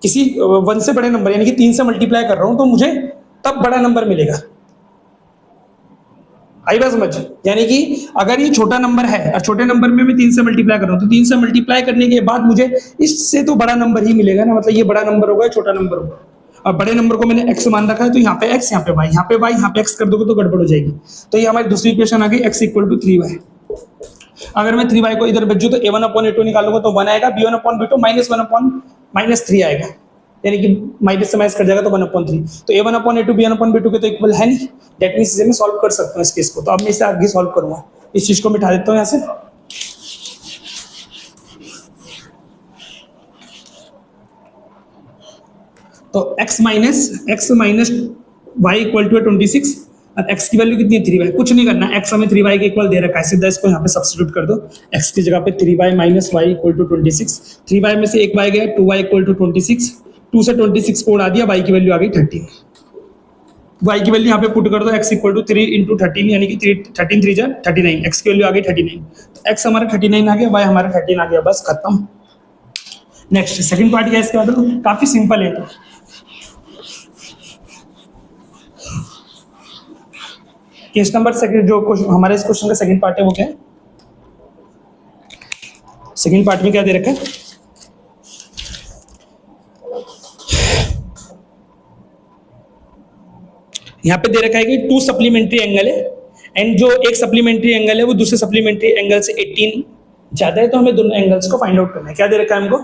किसी 1 से बड़े नंबर यानी कि 3 से मल्टीप्लाई कर रहा हूं तो मुझे तब बड़ा नंबर मिलेगा। आई बात समझ, यानी कि अगर ये छोटा नंबर है और छोटे नंबर में मैं 3 से मल्टीप्लाई कर रहा हूं तो 3 से मल्टीप्लाई करने के बाद मुझे इससे तो बड़ा नंबर ही मिलेगा ना, मतलब ये बड़ा नंबर होगा, छोटा नंबर होगा। और बड़े नंबर को मैंने x मान रखा है, तो यहाँ पे x, यहाँ पे y, यहाँ पे y, यहाँ पे x कर दोगे तो गड़बड़ हो जाएगी। तो ये हमारी दूसरी इक्वेशन आ गई x इक्वल टू 3y। अगर मैं 3y को इधर भेजूँ तो a1/a2 निकालूंगा तो 1 आएगा, b1/b2 -1/-3 आएगा, यानी कि माइनस से माइनस कर जाएगा तो 1/3। तो a1/a2 b1/b2 के तो इक्वल है नहीं, दैट मींस इसे मैं सॉल्व कर सकता हूँ इस केस को। तो अब मैं इसे आगे सॉल्व करूंगा, इस चीज को मिटा देता हूँ यहाँ से। तो x minus y equal to 26 और x की वैल्यू कितनी है 3y। कुछ नहीं करना, x हमें 3y के इक्वल दे रखा है, सीधा इसको यहाँ पे सब्स्टिट्यूट कर दो, x की जगह पे 3y minus y equal to 26। 3y में से एक y गया, 2y इक्वल टू 26, 2 से 26 को उड़ा दिया, y की वैल्यू आ गई 13। y की वैल्यू यहाँ पे पुट कर दो, x इक्वल टू 3 इंटू 13 यानी कि 13 3 जा 39, x की वैल्यू आ गई 39। तो x हमारा 39 आ गया, y हमारा 13 आ गया, बस खत्म। नेक्स्ट सेकंड पार्ट क्या है इसके बाद, काफी सिंपल है। तो केस नंबर सेकंड, जो हमारे इस क्वेश्चन का सेकंड पार्ट है वो क्या है, सेकंड पार्ट में क्या दे रखा है, यहाँ पे दे रखा है कि 2 सप्लीमेंट्री एंगल है एंड जो एक सप्लीमेंट्री एंगल है वो दूसरे सप्लीमेंट्री एंगल से 18 ज्यादा है, तो हमें दोनों एंगल्स को फाइंड आउट करना है। क्या दे रखा है हमको,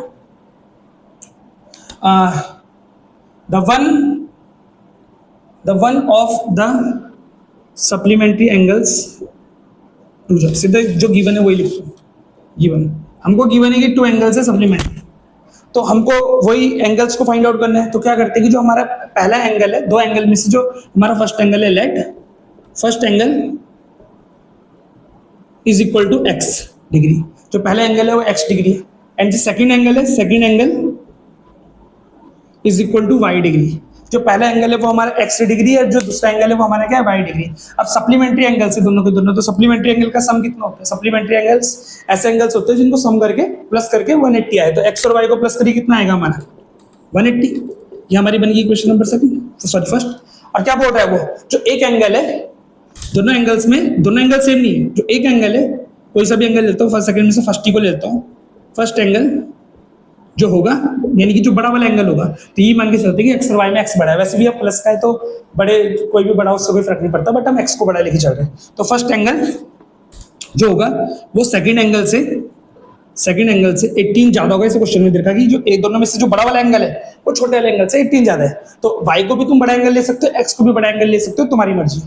the one of the supplementary angles, सीधा जो गिवन है वही लिखो, गिवन हमको गिवन है कि 2 एंगल्स है सप्लीमेंट्री, तो हमको वही एंगल्स को फाइंड आउट करना है। तो क्या करते हैं कि जो हमारा पहला एंगल है, 2 एंगल में से जो हमारा फर्स्ट एंगल है, let first angle is equal to x degree, जो पहला एंगल है वो x डिग्री है, एंड जो सेकंड एंगल है, second angle is equal to y degree. जो पहला एंगल है वो हमारा x डिग्री है, जो दूसरा एंगल है वो हमारा क्या है y डिग्री। अब सप्लीमेंट्री एंगल से दोनों के दोनों, तो सप्लीमेंट्री एंगल का सम कितना होता है, सप्लीमेंट्री एंगल्स ऐसे एंगल्स होते हैं जिनको सम करके प्लस करके 180 आए, तो x और y को प्लस करिए कितना आएगा हमारा 180। ये हमारी बन गई question number second, sorry first. और क्या बोल रहा है वो, जो एक एंगल है, दोनों एंगल्स में दोनों एंगल सेम नहीं है, जो एक एंगल है, कोई सा भी एंगल लेता हूँ, फर्स्ट सेकंड में से फर्स्ट ही को लेता हूँ, फर्स्ट एंगल जो होगा यानी कि जो बड़ा वाला एंगल होगा, तो ये मान के चलते हैं कि x और y में x बड़ा है, वैसे भी अब प्लस का है तो बड़े कोई भी बड़ा उससे कोई फर्क नहीं पड़ता, बट हम x को बड़ा लेके चल रहे हैं। तो फर्स्ट एंगल जो होगा वो सेकंड एंगल से 18 ज्यादा होगा। इस क्वेश्चन में देखा कि जो एक दोनों में से जो बड़ा वाला एंगल है वो छोटे वाले एंगल से 18 ज्यादा है, तो y को भी तुम बड़ा एंगल ले सकते हो, x को भी बड़ा एंगल ले सकते हो, तुम्हारी मर्जी।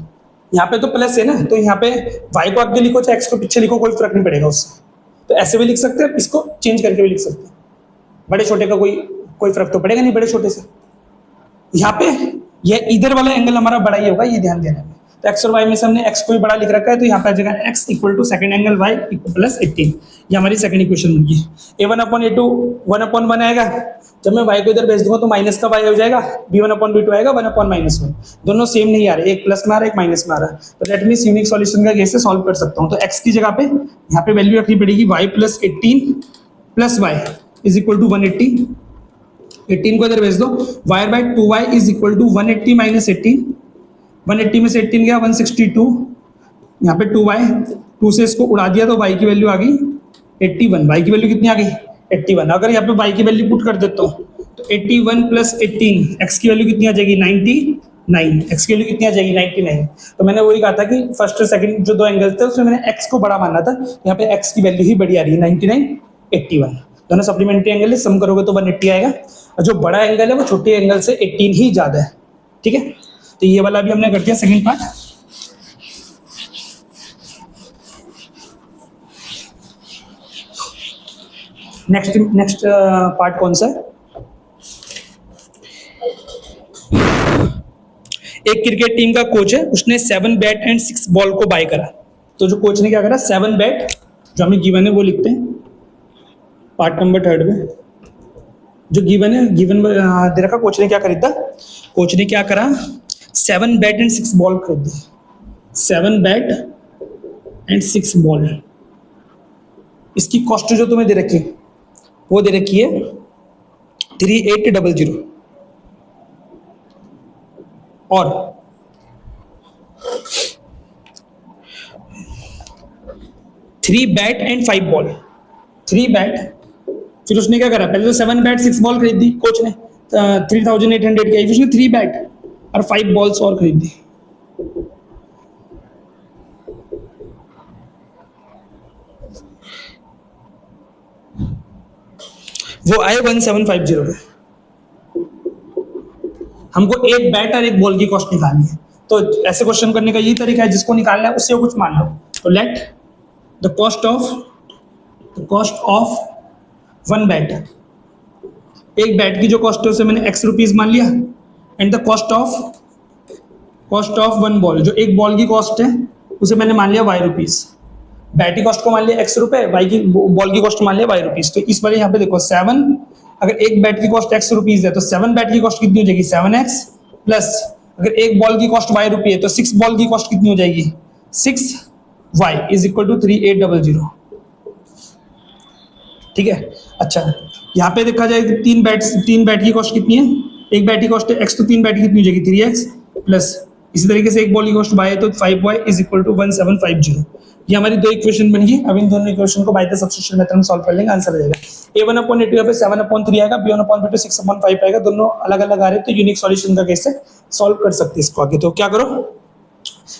यहाँ पे तो प्लस है ना, तो यहाँ पे y को आगे लिखो चाहे x को पीछे लिखो, कोई फर्क नहीं पड़ेगा उससे। तो ऐसे भी लिख सकते हैं, इसको चेंज करके भी लिख सकते हैं, बड़े छोटे का कोई फर्क तो पड़ेगा नहीं बड़े छोटे से। यहाँ पे ये इधर वाला एंगल हमारा बड़ा ही होगा, ये ध्यान देना है। तो x और y में से हमने x को भी बड़ा लिख रखा है, तो यहाँ पे आ जाएगा x equal to second angle y equal plus 18। ये हमारी सेकंड इक्वेशन बन गई। a1/a2 1/1 आएगा, जब मैं y को इधर भेज दूंगा तो माइनस का y हो जाएगा, b1/b2 आएगा 1/-1, दोनों सेम नहीं आ रहे, एक प्लस में आ रहा है एक माइनस में आ रहा है, तो दैट मींस यूनिक सॉल्यूशन का कैसे सॉल्व कर सकता हूँ। तो x की जगह पे यहाँ पे वैल्यू रखनी पड़ेगी y plus 18 plus y is equal to 180, 18 को इधर भेज दो, y by 2y is equal to 180 minus 18, 180 में से 18 गया 162, यहाँ पे 2y, 2 से इसको उड़ा दिया तो y की वैल्यू आ गई 81, y की वैल्यू कितनी आ गई 81। अगर यहाँ पे y की वैल्यू पुट कर देता हूँ तो 81 प्लस 18, x की वैल्यू कितनी आ जाएगी 99, x की वैल्यू कितनी आ जाएगी 99। तो मैंने वही कहा था कि फर्स्ट और सेकंड जो 2 एंगल्स थे उसमें मैंने x को बड़ा माना था, यहाँ पे x की वैल्यू ही बड़ी आ रही है 99, 81, दोनों सप्लीमेंट्री एंगल है, सम करोगे तो 180 आएगा, और जो बड़ा एंगल है वो छोटे एंगल से 18 ही ज्यादा है, ठीक है। तो ये वाला भी हमने कर दिया सेकंड पार्ट। नेक्स्ट पार्ट कौन सा है, एक क्रिकेट टीम का कोच है, उसने 7 बैट एंड 6 बॉल को बाय करा। तो जो कोच ने क्या करा, 7 बैट जो हमें गिवन है वो लिखते हैं पार्ट नंबर 3 में, जो गिवन है, गिवन दे रखा, कोच ने क्या खरीदा, कोच ने क्या करा 7 बैट एंड 6 बॉल खरीदी, 7 बैट एंड 6 बॉल। इसकी कॉस्ट जो तुम्हें दे रखी है वो दे रखी है 3800, और 3 बैट एंड 5 बॉल, 3 बैट, फिर उसने क्या करा, पहले तो 7 बैट 6 बॉल खरीदी कोच ने, 3800 की आई, उसने 3 बैट और 5 बॉल्स और खरीदी। वो आए 1750 पे। हमको एक बैट और एक बॉल की कॉस्ट निकालनी है। तो ऐसे क्वेश्चन करने का यही तरीका है, जिसको निकालना है उससे कुछ मान लो। तो let the cost of one bat, एक बैट की जो कॉस्ट है उसे मैंने x रुपीज मान लिया, and the cost of one ball, जो एक बॉल की कॉस्ट है उसे मैंने मान लिया y रुपीज। बैट की कॉस्ट को मान लिया x रुपए, y की बॉल की कॉस्ट मान लिया y रुपीज। तो इस बार यहाँ पे देखो 7, अगर एक बैट की कॉस्ट x रुपीज है तो 7 बैट की कॉस्ट कितनी हो जाएगी 7x, प्लस अगर एक बॉल की कॉस्ट y रुपये है तो 6 बॉल की कॉस्ट कितनी हो जाएगी 6y इज इक्वल टू 3800। ठीक है। अच्छा, यहाँ पे देखा जाए तो तीन बैट की कॉस्ट कितनी है, एक बैट की कॉस्ट है x, तो 3 बैट की कितनी हो जाएगी 3x, प्लस इसी तरीके से एक बॉल की कॉस्ट y है तो 5y इज इक्वल टू 1750। ये हमारी दो इक्वेशन बन गई। अब इन दोनों इक्वेशन को बाय द सब्स्टिट्यूशन मेथड में सॉल्व कर लेंगे, आंसर आ जाएगा a1/a2 यहाँ पे 7/3 आएगा, b1/b2 6/5 आएगा। दोनों अलग अलग आ रहे हैं तो यूनिक सॉल्यूशन का केस है, सॉल्व कर सकते हैं इसको आगे। तो क्या करो,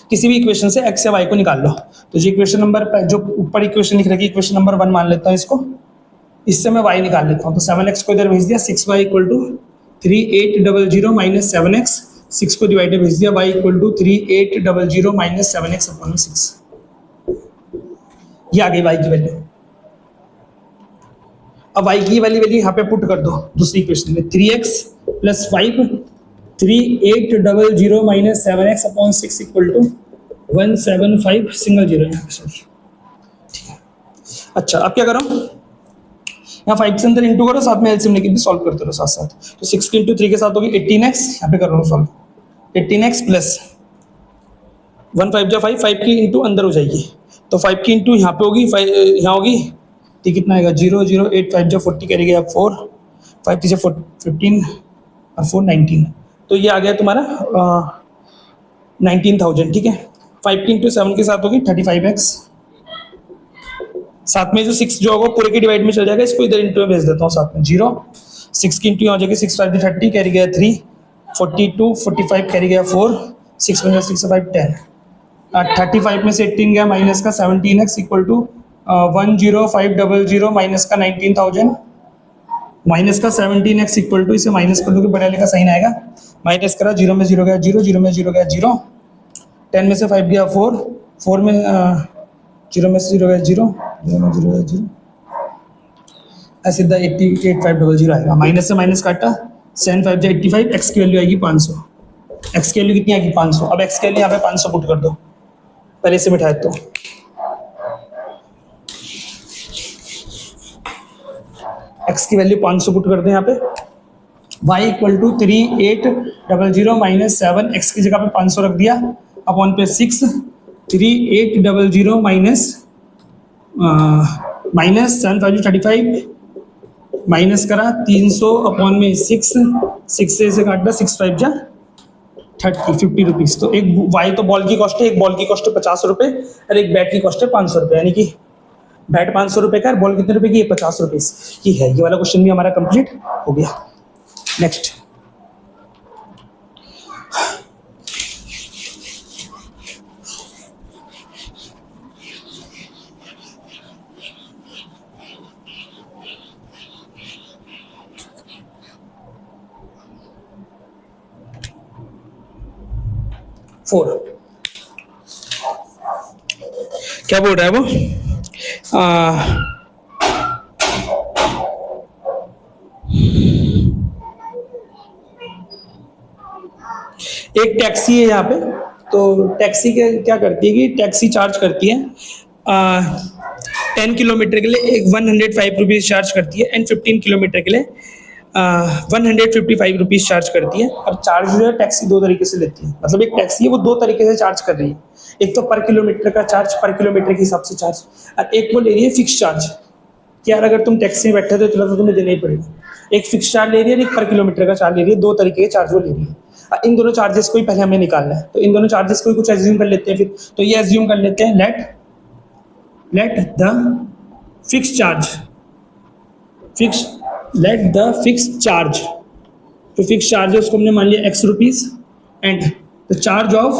किसी भी इक्वेशन से x या y को निकाल लो। तो जो इक्वेशन नंबर, जो ऊपर इक्वेशन लिख रखी है इक्वेशन नंबर 1 मान लेता हूँ इसको, इससे मैं y निकाल लेता हूँ। तो 7x को इधर भेज दिया, 6y equal to 3800 minus 7x, 6 को डिवाइडेड भेज दिया, y equal to 3800 minus 7x upon 6। ये आ गई y की वैल्यू। अब y की वाली वैल्यू यहाँ पे पुट कर दो दूसरी इक्वेशन में, 3x plus 5, 3800 minus 7x upon 6 equal to 1750 यहाँ पे सॉरी। ठीक है। अच्छा, अब क्या करो, यहाँ 5 से अंदर इंटू करो, साथ में एलसीएम लेके भी सॉल्व करते रहो साथ साथ। तो 6 इंटू 3 के साथ होगी 18x, यहाँ पे कर रहा हूँ सॉल्व, 18x प्लस 1 5 जा 5, 5 की इंटू अंदर हो जाएगी, तो 5 की इंटू यहाँ पे होगी, यहाँ होगी, तो कितना आएगा 0 0 8 5 जा 40 करेगा 4, 5 3 15 और 4 19। तो ये आ गया तुम्हारा 19,000। ठीक है। 5 की इंटू 7 के साथ होगी 35x, साथ में जो 6 जो होगा पूरे के डिवाइड में चल जाएगा, इसको इधर इंटू में भेज देता हूँ साथ में 0, 6 की इंटू यहाँ हो जाएगी 6 5 30 कैरी गया 3, 42 45 कैरी गया 4, 6 6 5 10, 35 में से 18 गया माइनस का 17x इक्वल टू 10500 माइनस का 19,000, माइनस का 17x इक्वल टू, इसे माइनस कर दोगे बड़ा का साइन आएगा, माइनस करा 0 में 0 गया 0, 0 में 0 गया 0, 10 में से 5 गया 4, 4 में 0 में से 0 गया 0, 0 में 0 गया 0, ऐसे सीधा 88,500 आएगा। माइनस से माइनस काटा 7 5 जा 85, x की वैल्यू आएगी 500। x की वैल्यू कितनी आएगी 500। अब x के लिए यहाँ पे 500 पुट कर दो, पहले से बिठाए तो x की वैल्यू 500 पुट कर दें यहाँ पे, y equal to 3800 minus 7, x की जगह पे 500 रख दिया, अपॉन पे 6, 3800 माइनस 7 5 35 माइनस करा 300 अपॉन में 6 से इसे काट दिया 6 5 जा 50 रुपीज़। तो एक y तो बॉल की कॉस्ट है, एक बॉल की कॉस्ट है 50 रुपये और एक बैट की कॉस्ट है 500 रुपये, यानी कि बैट 500 रुपये का, बॉल कितने रुपए की है 50 रुपये की है। ये वाला क्वेश्चन भी हमारा कंप्लीट हो गया। नेक्स्ट, फोर, क्या बोल रहा है वो, एक टैक्सी है यहाँ पे, तो टैक्सी के क्या करती है कि टैक्सी चार्ज करती है 10 किलोमीटर के लिए 105 रुपीज़ चार्ज करती है, एंड 15 किलोमीटर के लिए 155 रुपीज़ चार्ज करती है। अब चार्ज जो है टैक्सी दो तरीके से लेती है, मतलब एक टैक्सी है वो दो तरीके से चार्ज कर रही है, एक तो पर किलोमीटर का चार्ज, पर किलोमीटर के हिसाब से चार्ज, और एक वो ले रही है फिक्स चार्ज कि यार अगर तुम टैक्सी में बैठे हो तो तुम्हें देना ही पड़ेगा। एक फिक्स चार्ज ले रही है, एक पर किलोमीटर का चार्ज ले रही है, दो तरीके के चार्ज वो ले रही है। इन दोनों चार्जेस को ही पहले हमें निकालना है, तो इन दोनों चार्जेस को ही कुछ एज्यूम कर लेते हैं फिर। तो ये एज्यूम कर लेते हैं, लेट द फिक्स चार्ज जो फिक्स चार्ज है उसको हमने मान लिया x rupees and the charge of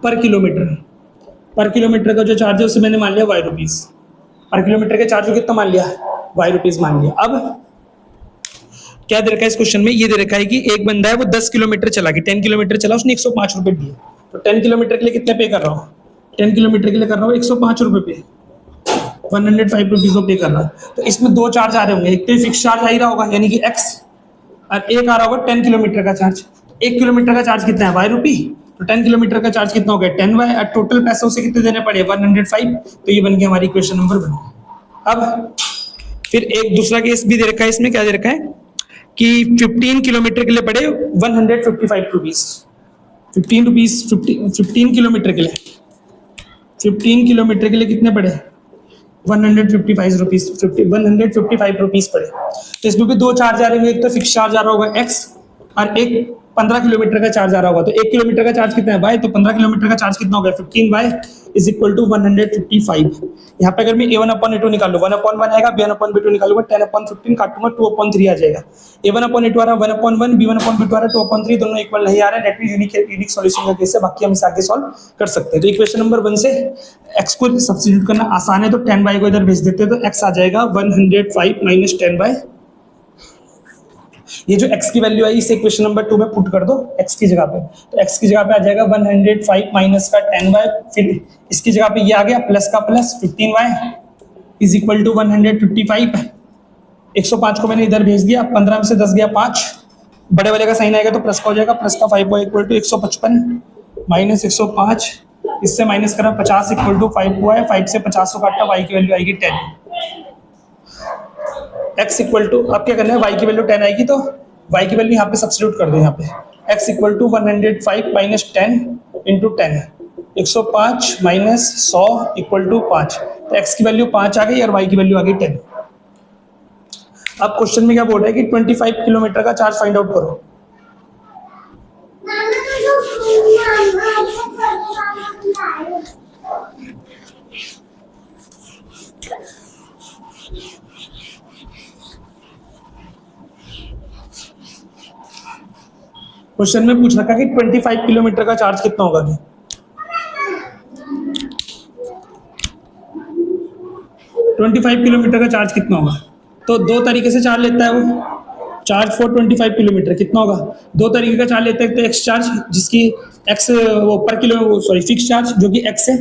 पर किलोमीटर का जो चार्ज है उसे मैंने मान लिया y रुपीज। पर किलोमीटर के चार्ज को कितना मान लिया, y रुपीज मान लिया। अब क्या दे रखा है इस क्वेश्चन में, ये दे रखा है कि एक बंदा है वो 10 किलोमीटर चला गया, 10 किलोमीटर चला, उसने 105 रुपए दिए। तो 10 किलोमीटर के लिए कितने पे कर रहा हूँ, 10 किलोमीटर के लिए कर रहा हूँ 105 रुपए पे, 105 रुपीज को पे कर रहा है। तो इसमें दो चार्ज आ रहे होंगे, एक तो फिक्स चार्ज आ ही रहा होगा यानी कि x, और एक आ रहा होगा 10 किलोमीटर का चार्ज। 1 किलोमीटर का चार्ज कितना है, y रुपी, तो 10 किलोमीटर का चार्ज कितना हो गया 10y, और टोटल पैसे उसे कितने देने पड़े 105। तो ये बन गया हमारी इक्वेशन नंबर 1। अब फिर एक दूसरा केस भी दे रखा है, इसमें क्या दे रखा है कि 15 किलोमीटर के लिए पड़े 155 रुपीज, 15 किलोमीटर के लिए, 15 किलोमीटर के लिए कितने पड़े 155 रुपीज, 155 रुपीज पड़े। तो इसमें भी दो चार्ज आ रहे हैं, एक तो फिक्स चार्ज आ रहा होगा x और एक 15 किलोमीटर का चार्ज आ रहा होगा। तो 1 किलोमीटर का चार्ज कितना है y, तो 15 किलोमीटर का चार्ज कितना हो गया 15y इज इक्वल टू 155। यहाँ पे अगर मैं a1/a2 निकाल लूँ 1/1 आएगा, b1/b2 निकालूंगा 10/15 काटूंगा 2/3 आ जाएगा। a1/a2 आ रहा है 1/1, b1/b2 आ रहा है 2/3, दोनों इक्वल नहीं आ रहा है, डेट मींस यूनिक सॉल्यूशन का केस है, बाकी हम इसे आगे सॉल्व कर सकते हैं। तो इक्वेशन नंबर 1 से x को सब्स्टिट्यूट करना आसान है, तो 10y को इधर भेज देते हैं, तो x आ जाएगा 105 माइनस 10y। ये जो x की वैल्यू आई इसे इक्वेशन नंबर 2 में पुट कर दो x की जगह पे, तो x की जगह पे आ जाएगा 105 माइनस का 10y, फिर इसकी जगह पे ये आ गया प्लस का plus 15y is equal to 155। 105 को मैंने इधर भेज दिया, 15 में से 10 गया 5, बड़े वाले का साइन आएगा तो प्लस का हो जाएगा, प्लस का 5 इक्वल टू 155 माइनस 105, इससे माइनस करा 50 इक्वल टू 5 हुआ है, 5 से 50 को काटा, y की वैल्यू आएगी 10। x इक्वल टू, अब क्या करना है, y की वैल्यू 10 आएगी तो y की वैल्यू यहाँ पे सब्स्टिट्यूट कर दो, यहाँ पे x equal to 105 minus 10 into 10, 105 minus 100 equal to 5, तो x की वैल्यू 5 आ गई और y की वैल्यू आ गई 10। अब क्वेश्चन में क्या बोल रहा है कि 25 किलोमीटर का चार्ज फाइंड आउट करो। क्वेश्चन में पूछ रखा कि 25 किलोमीटर का चार्ज कितना होगा, कि 25 किलोमीटर का चार्ज कितना होगा। तो दो तरीके से चार्ज लेता है वो, चार्ज फॉर 25 किलोमीटर कितना होगा, दो तरीके का चार्ज लेता है, तो एक्स चार्ज जिसकी एक्स वो पर किलो सॉरी फिक्स चार्ज जो कि एक्स है,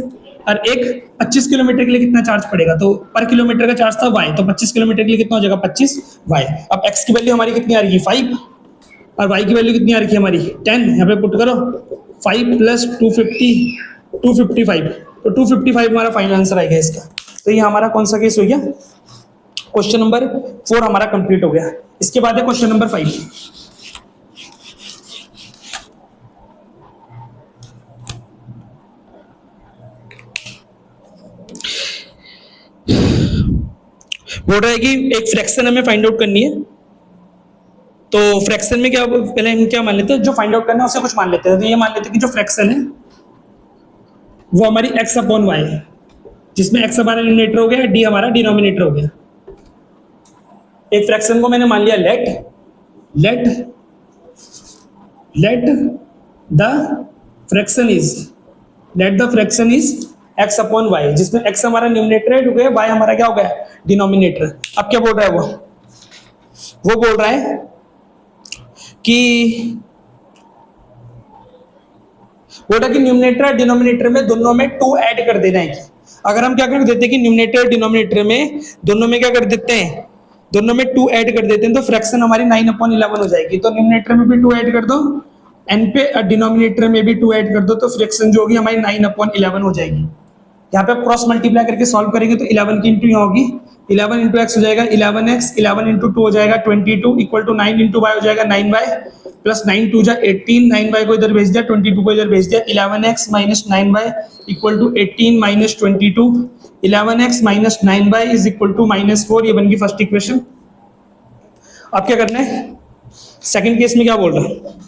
और एक 25 किलोमीटर के लिए कितना चार्ज पड़ेगा, तो पर किलोमीटर का चार्ज था वाई, तो 25 किलोमीटर के लिए कितना हो जाएगा 25 वाई। अब एक्स की वैल्यू हमारी कितनी आ रही है 5 और वाई की वैल्यू कितनी आ रही है हमारी 10, यहाँ पे पुट करो 5 प्लस 255, तो 255 हमारा फाइनल आंसर आएगा इसका। तो ये हमारा कौन सा केस हो गया, क्वेश्चन नंबर 4 हमारा कंप्लीट हो गया। इसके बाद है क्वेश्चन नंबर 5। बोल रहा है कि एक फ्रैक्शन हमें फाइंड आउट करनी है, तो फ्रैक्शन में क्या पहले हम क्या मान लेते हैं, जो फाइंड आउट करना है उसे कुछ मान लेते हैं। तो ये मान लेते हैं कि जो फ्रैक्शन है वो हमारी x अपॉन y है, जिसमें x हमारा न्यूमरेटर हो गया, d हमारा डिनोमिनेटर हो गया। एक फ्रैक्शन को मैंने मान लिया let the fraction is x upon y, जिसमें x हमारा न्यूमरेटर है, y हमारा क्या हो गया डिनोमिनेटर। अब क्या बोल रहा है वो बोल रहा है कि न्यूमरेटर और डिनोमिनेटर में दोनों में 2 ऐड कर देना है। कि अगर हम क्या कर देते हैं कि न्यूमरेटर और डिनोमिनेटर में दोनों में क्या कर देते हैं, दोनों में 2 ऐड कर देते हैं, तो फ्रैक्शन हमारी 9/11 हो जाएगी। तो न्यूमरेटर में भी 2 ऐड कर दो एन पे, और डिनोमिनेटर में भी 2 ऐड कर दो, तो फ्रैक्शन जो होगी हमारी 9/11 हो जाएगी। यहाँ पे क्रॉस मल्टीप्लाई करके सॉल्व करेंगे तो 11 की इंटू यहाँ होगी, 11 इंटू एक्स हो जाएगा 11x, 11 इंटू 2 हो जाएगा 22 इक्वल टू 9 इंटू वाई हो जाएगा 9y प्लस 9 2 जा 18, 9y को इधर भेज दिया, 22 को इधर भेज दिया, 11x minus 9y equal to 18 minus 22, 11x minus 9y is equal to -4। ये बन गई फर्स्ट इक्वेशन। अब क्या करना है, सेकंड केस में क्या बोल रहा है,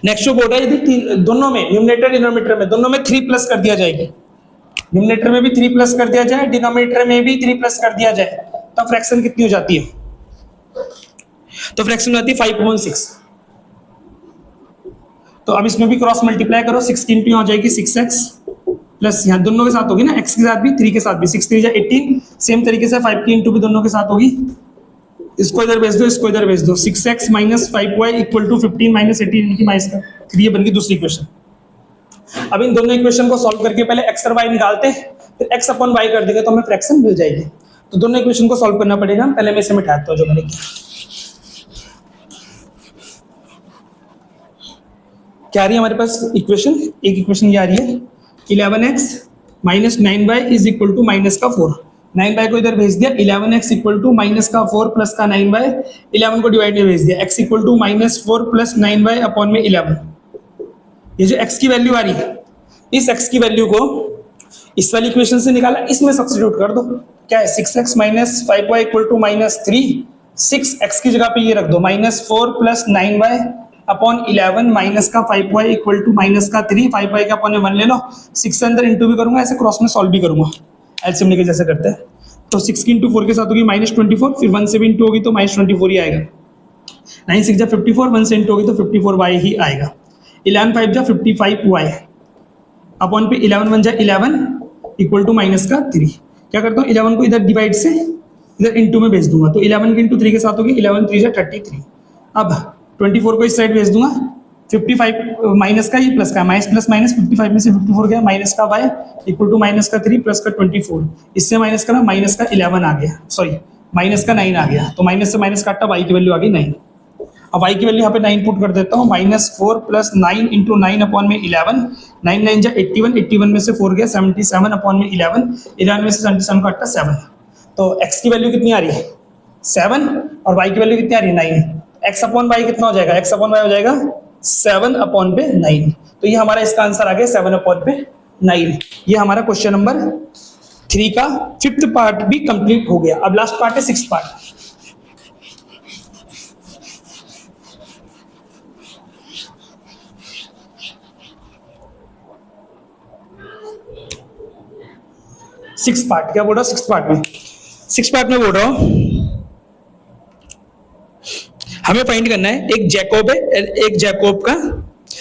नेक्स्ट जो बोल रहा है यदि दोनों में न्यूमरेटर डिनोमिनेटर में दोनों में 3 प्लस कर दिया जाएगा, न्यूमरेटर में भी 3 प्लस कर दिया जाए, डिनोमिनेटर में भी 3 प्लस कर दिया जाए, तो फ्रैक्शन कितनी हो जाती है? तो फ्रैक्शन हो जाती है 5/6। तो अब इसमें भी क्रॉस मल्टीप्लाई करो, 6 की इंटू हो जाएगी 6x प्लस यहाँ दोनों के साथ होगी ना, x के साथ भी 3 के साथ भी, 6 3 18। सेम तरीके से 5 की इंटू भी दोनों के साथ होगी। इसको इधर भेज दो, इसको इधर भेज दो, 6x minus 5y equal to 15 minus 18 इनकी माइनस का 3। ये बन गई दूसरी इक्वेशन। अब इन दोनों इक्वेशन को सॉल्व करके पहले x और y निकालते हैं, फिर x अपॉन y कर देंगे तो हमें फ्रैक्शन मिल जाएगी। तो दोनों इक्वेशन को सॉल्व करना पड़ेगा। पहले मैं इसे मिटाता हूँ जो मैंने किया। क्या आ रही है हमारे पास इक्वेशन? एक इक्वेशन ये आ रही है 11x minus 9y is equal to minus का 4। 9y को इधर भेज दिया, 11x इक्वल टू माइनस का 4 प्लस का 9y, 11 को डिवाइड में भेज दिया, x equal to minus 4 plus 9y upon में 11। ये जो x की वैल्यू आ रही है, इस x की वैल्यू को इस वाली इक्वेशन से निकाला, इसमें सब्स्टिट्यूट कर दो। क्या है? 6x minus 5y equal to minus 3। 6x की जगह पे ये रख दो, minus 4 plus 9y upon 11 minus का 5y इक्वल टू माइनस का 3। 5y का अपॉन 1 ले लो, 6 से अंदर इंटू भी करूंगा, ऐसे क्रॉस में सॉल्व भी करूंगा, एलसीएम लेके जैसे करते हैं। तो 6 की इंटू 4 के साथ होगी माइनस 24, फिर 1 से भी इंटू होगी तो माइनस 24 ही आएगा। 9 6 जा 54, 1 से इंटू होगी तो 54y ही आएगा। 11 5 जा 55y अपॉन पे 11 1 जा 11 इक्वल टू माइनस का 3। क्या करता हूँ, 11 को इधर डिवाइड से इधर इंटू में भेज दूंगा, तो 11 के इंटू 3 के साथ होगी 11 3 जा 33। अब 24 को इस साइड भेज दूंगा, 55 माइनस का, ये प्लस का, माइनस प्लस माइनस 55 में से 54 गया, माइनस का y इक्वल टू माइनस का 3 प्लस का 24। इससे माइनस करा, माइनस का 11 आ गया, सॉरी माइनस का 9 आ गया। तो माइनस से माइनस काटा, y की वैल्यू आ गई 9। अब y की वैल्यू यहाँ पे 9 पुट कर देता हूँ, माइनस 4 प्लस 9 इंटू 9 अपॉन में 11। 9 9 जा 81, 81 में से 4 गया 77 अपॉन में 11, 11 में से 77 काटा 7। तो x की वैल्यू कितनी आ रही है? 7, और y की वैल्यू कितनी आ रही है? 9। x अपॉन y कितना हो जाएगा? x अपॉन y हो जाएगा 7 अपॉन पे 9। तो ये हमारा इसका आंसर आ गया 7 अपॉन पे 9। ये हमारा क्वेश्चन नंबर 3 का 5th पार्ट भी कंप्लीट हो गया। अब लास्ट पार्ट है 6th पार्ट। सिक्स पार्ट क्या बोल रहा हूँ? 6th पार्ट में, 6th पार्ट में बोल रहा हूँ हमें फाइंड करना है, एक जैकोब है, एक जैकोब का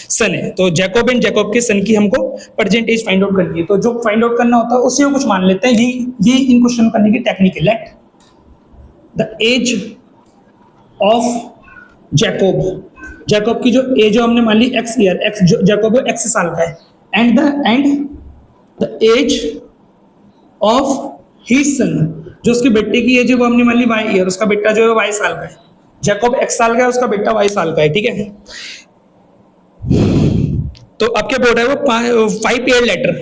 सन है। तो जैकोब एंड जैकोब के सन की हमको प्रेजेंट एज फाइंड आउट करनी है। तो जो फाइंड आउट करना होता है उसी को कुछ मान लेते हैं। ये इन क्वेश्चन करने की टेक्निक है। Let the age of Jacob, Jacob की जो एज हमने मान ली x year, x Jacob x साल का है, and the age of his son, जो उसके बेटे की एज है वो हमने मान ली y ईयर, उसका बेटा जो है y साल का है। जैकोब x साल का है, उसका बेटा y साल का है, ठीक है। तो अब क्या बोल रहा है वो 5 ईयर लेटर,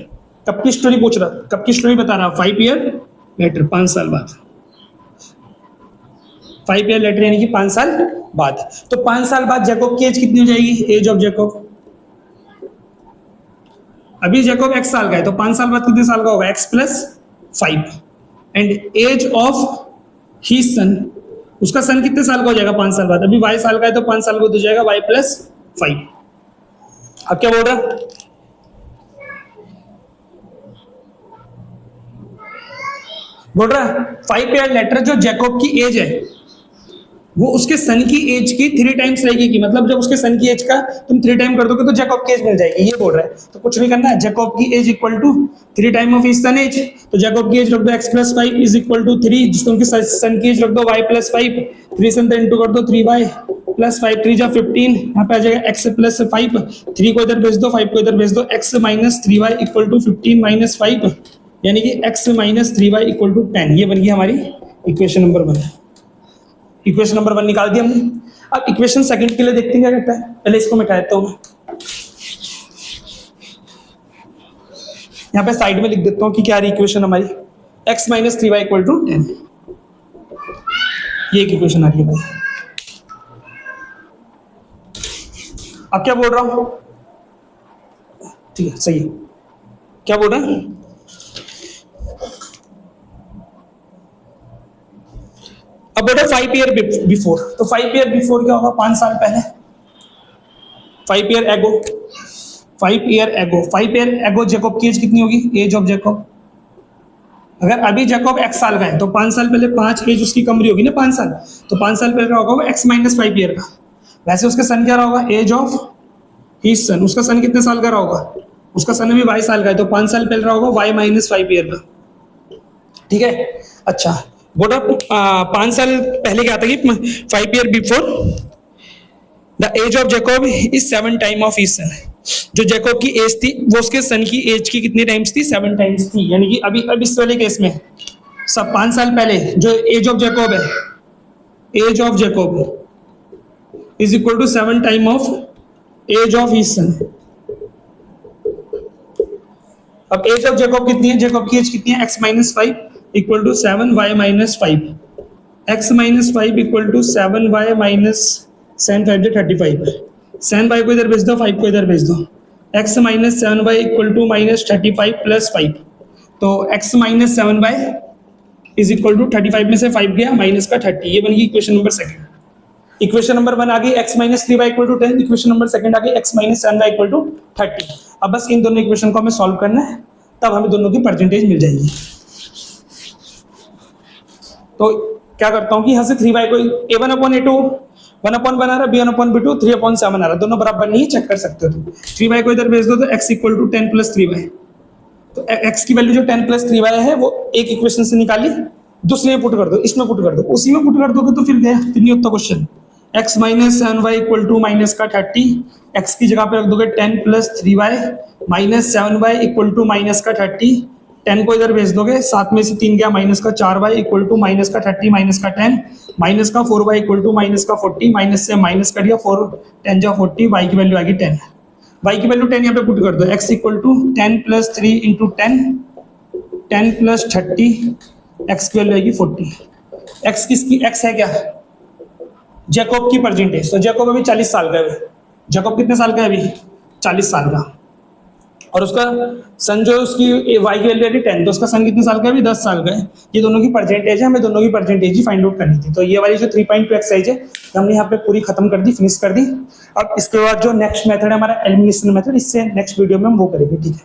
कब की स्टोरी पूछ रहा, कब की स्टोरी बता रहा, 5 ईयर लेटर, 5 साल बाद। 5 ईयर लेटर यानी कि 5 साल बाद। तो 5 साल बाद जैकोब की एज कितनी हो जाएगी? एज ऑफ जैकोब, अभी जैकोब x साल का है, तो 5 साल बाद कितने साल का होगा? x plus 5। And age of he son, उसका सन कितने साल का हो जाएगा? 5 साल बाद। अभी y साल का है तो 5 साल बाद हो जाएगा y प्लस 5। अब क्या बोल रहा, बोल रहा 5 ईयर लेटर जो जैकोब की एज है वो उसके सन की एज की 3 टाइम्स रहेगी कि, मतलब जब उसके सन की एज का तुम 3 टाइम कर दोगे तो जैकोब की एज मिल जाएगी, ये बोल रहा है। तो कुछ नहीं करना है, जैकोब की age equal to 3 time of his son age. तो जैकोब की एज रख दो x plus 5 is equal to 3, जिसको उनके सन की एज रख दो y प्लस 5, 3 से इंटू कर दो 3y प्लस 5 3 जा 15, यहाँ पे आ जाएगा x प्लस 5, 3 को इधर भेज दो 5 को इधर भेज दो, x minus 3y equal to 15 minus 5, यानी कि x minus 3y equal to 10। ये बन गई हमारी इक्वेशन नंबर 1। इक्वेशन नंबर 1 निकाल दिया हमने। अब इक्वेशन सेकंड के लिए देखते हैं क्या कहता है। पहले इसको मिटा देता हूं मैं, यहाँ पे साइड में लिख देता हूं कि क्या रही इक्वेशन हमारी, x minus 3y equal to 10। ये एक इक्वेशन आ रही है भाई। अब क्या बोल रहा हूं, ठीक है सही है, क्या बोल रहा है, अब बोला 5 ईयर बिफोर। तो 5 ईयर बिफोर क्या होगा? 5 साल पहले, 5 year ago, 5 year ago, 5 year ago Jacob की एज कितनी होगी? एज ऑफ जैकोब अगर अभी जैकब एक्स साल का है तो 5 साल पहले 5 एज उसकी कम रही होगी ना 5 साल, तो 5 साल पहले का होगा एक्स माइनस 5 ईयर का। वैसे उसका सन क्या रहा होगा, एज ऑफ हिज सन, उसका सन कितने साल का रहा होगा, उसका सन अभी 22 साल का है तो 5 साल पहले रहा होगा वाई माइनस 5 ईयर का। ठीक है, अच्छा बोला 5 साल पहले क्या आता है कि 5 year before the age of Jacob is 7 time of his son. जो जैकब की एज थी वो उसके सन की एज की कितनी टाइम्स थी, 7 टाइम्स थी। यानी कि अभी अब इस वाले केस में सब 5 साल पहले जो एज ऑफ जैकब है, age of Jacob is equal to 7 time of age of his son. अब एज ऑफ जैकब कितनी है, जैकब की एज कितनी है, x minus 5 equal to 7 y minus 5, x minus 5 equal to 7 y minus seven 5 जो 35 है, seven y को इधर भेज दो, 5 को इधर भेज दो, x minus 7 y equal to minus 35 plus 5, तो x minus 7 y is equal to 35 में से 5 गया माइनस का 30, ये बन गई equation number second. Equation number 1 आ गई x minus 3y equal to 10, equation number second आ गई x minus 7y equal to 30। अब बस इन दोनों इक्वेशन को हमें सॉल्व करना है, तब हमें दोनों की परसेंटेज मिल जाएगी। तो क्या करता हूं कि यहाँ से 3y को a1 अपॉन a2 1 अपॉन बना रहा, b1 अपॉन b2 3 अपॉन 7 आ रहा, दोनों बराबर नहीं है, चेक कर सकते हो तुम। 3y को इधर भेज दो तो x equal to 10 plus 3y, तो x की वैल्यू जो 10 प्लस 3y है वो एक इक्वेशन से निकाली, दूसरे में पुट कर दो, इसमें पुट कर दो, उसी में पुट कर दोगे तो फिर गया, फिर नहीं होता question. x minus 7y equal to minus का 30, x की जगह पे रख दोगे 10 plus 3y minus 7y equal to minus का 30, 10 को इधर भेज दोगे, 7 में से 3 गया माइनस का 4y इक्वल टू माइनस का 30 माइनस का 10, माइनस का 4y इक्वल टू माइनस का 40, माइनस से माइनस कर दिया, 4 10 जा 40, y की वैल्यू आ गई 10, y की वैल्यू 10 यहाँ पे पुट कर दो, x equal to 10 plus 3 into 10 plus 30, x की वैल्यू आएगी 40। x किसकी, x है क्या, जैकब की परसेंटेज, तो जैकब अभी 40 साल का है, जैकब कितने साल का है अभी 40 साल का, और उसका सन जो उसकी वाई की वैल्यू है 10, तो उसका सन कितने साल का है अभी 10 साल का है। ये दोनों की परसेंटेज है, हमें दोनों की परसेंटेज ही फाइंड आउट करनी थी। तो ये वाली जो 3.2 एक्सरसाइज है हमने यहाँ पे पूरी खत्म कर दी, फिनिश कर दी। अब इसके बाद जो नेक्स्ट मेथड है हमारा एलिमिनेशन मेथड, इससे नेक्स्ट वीडियो में हम वो करेंगे, ठीक है।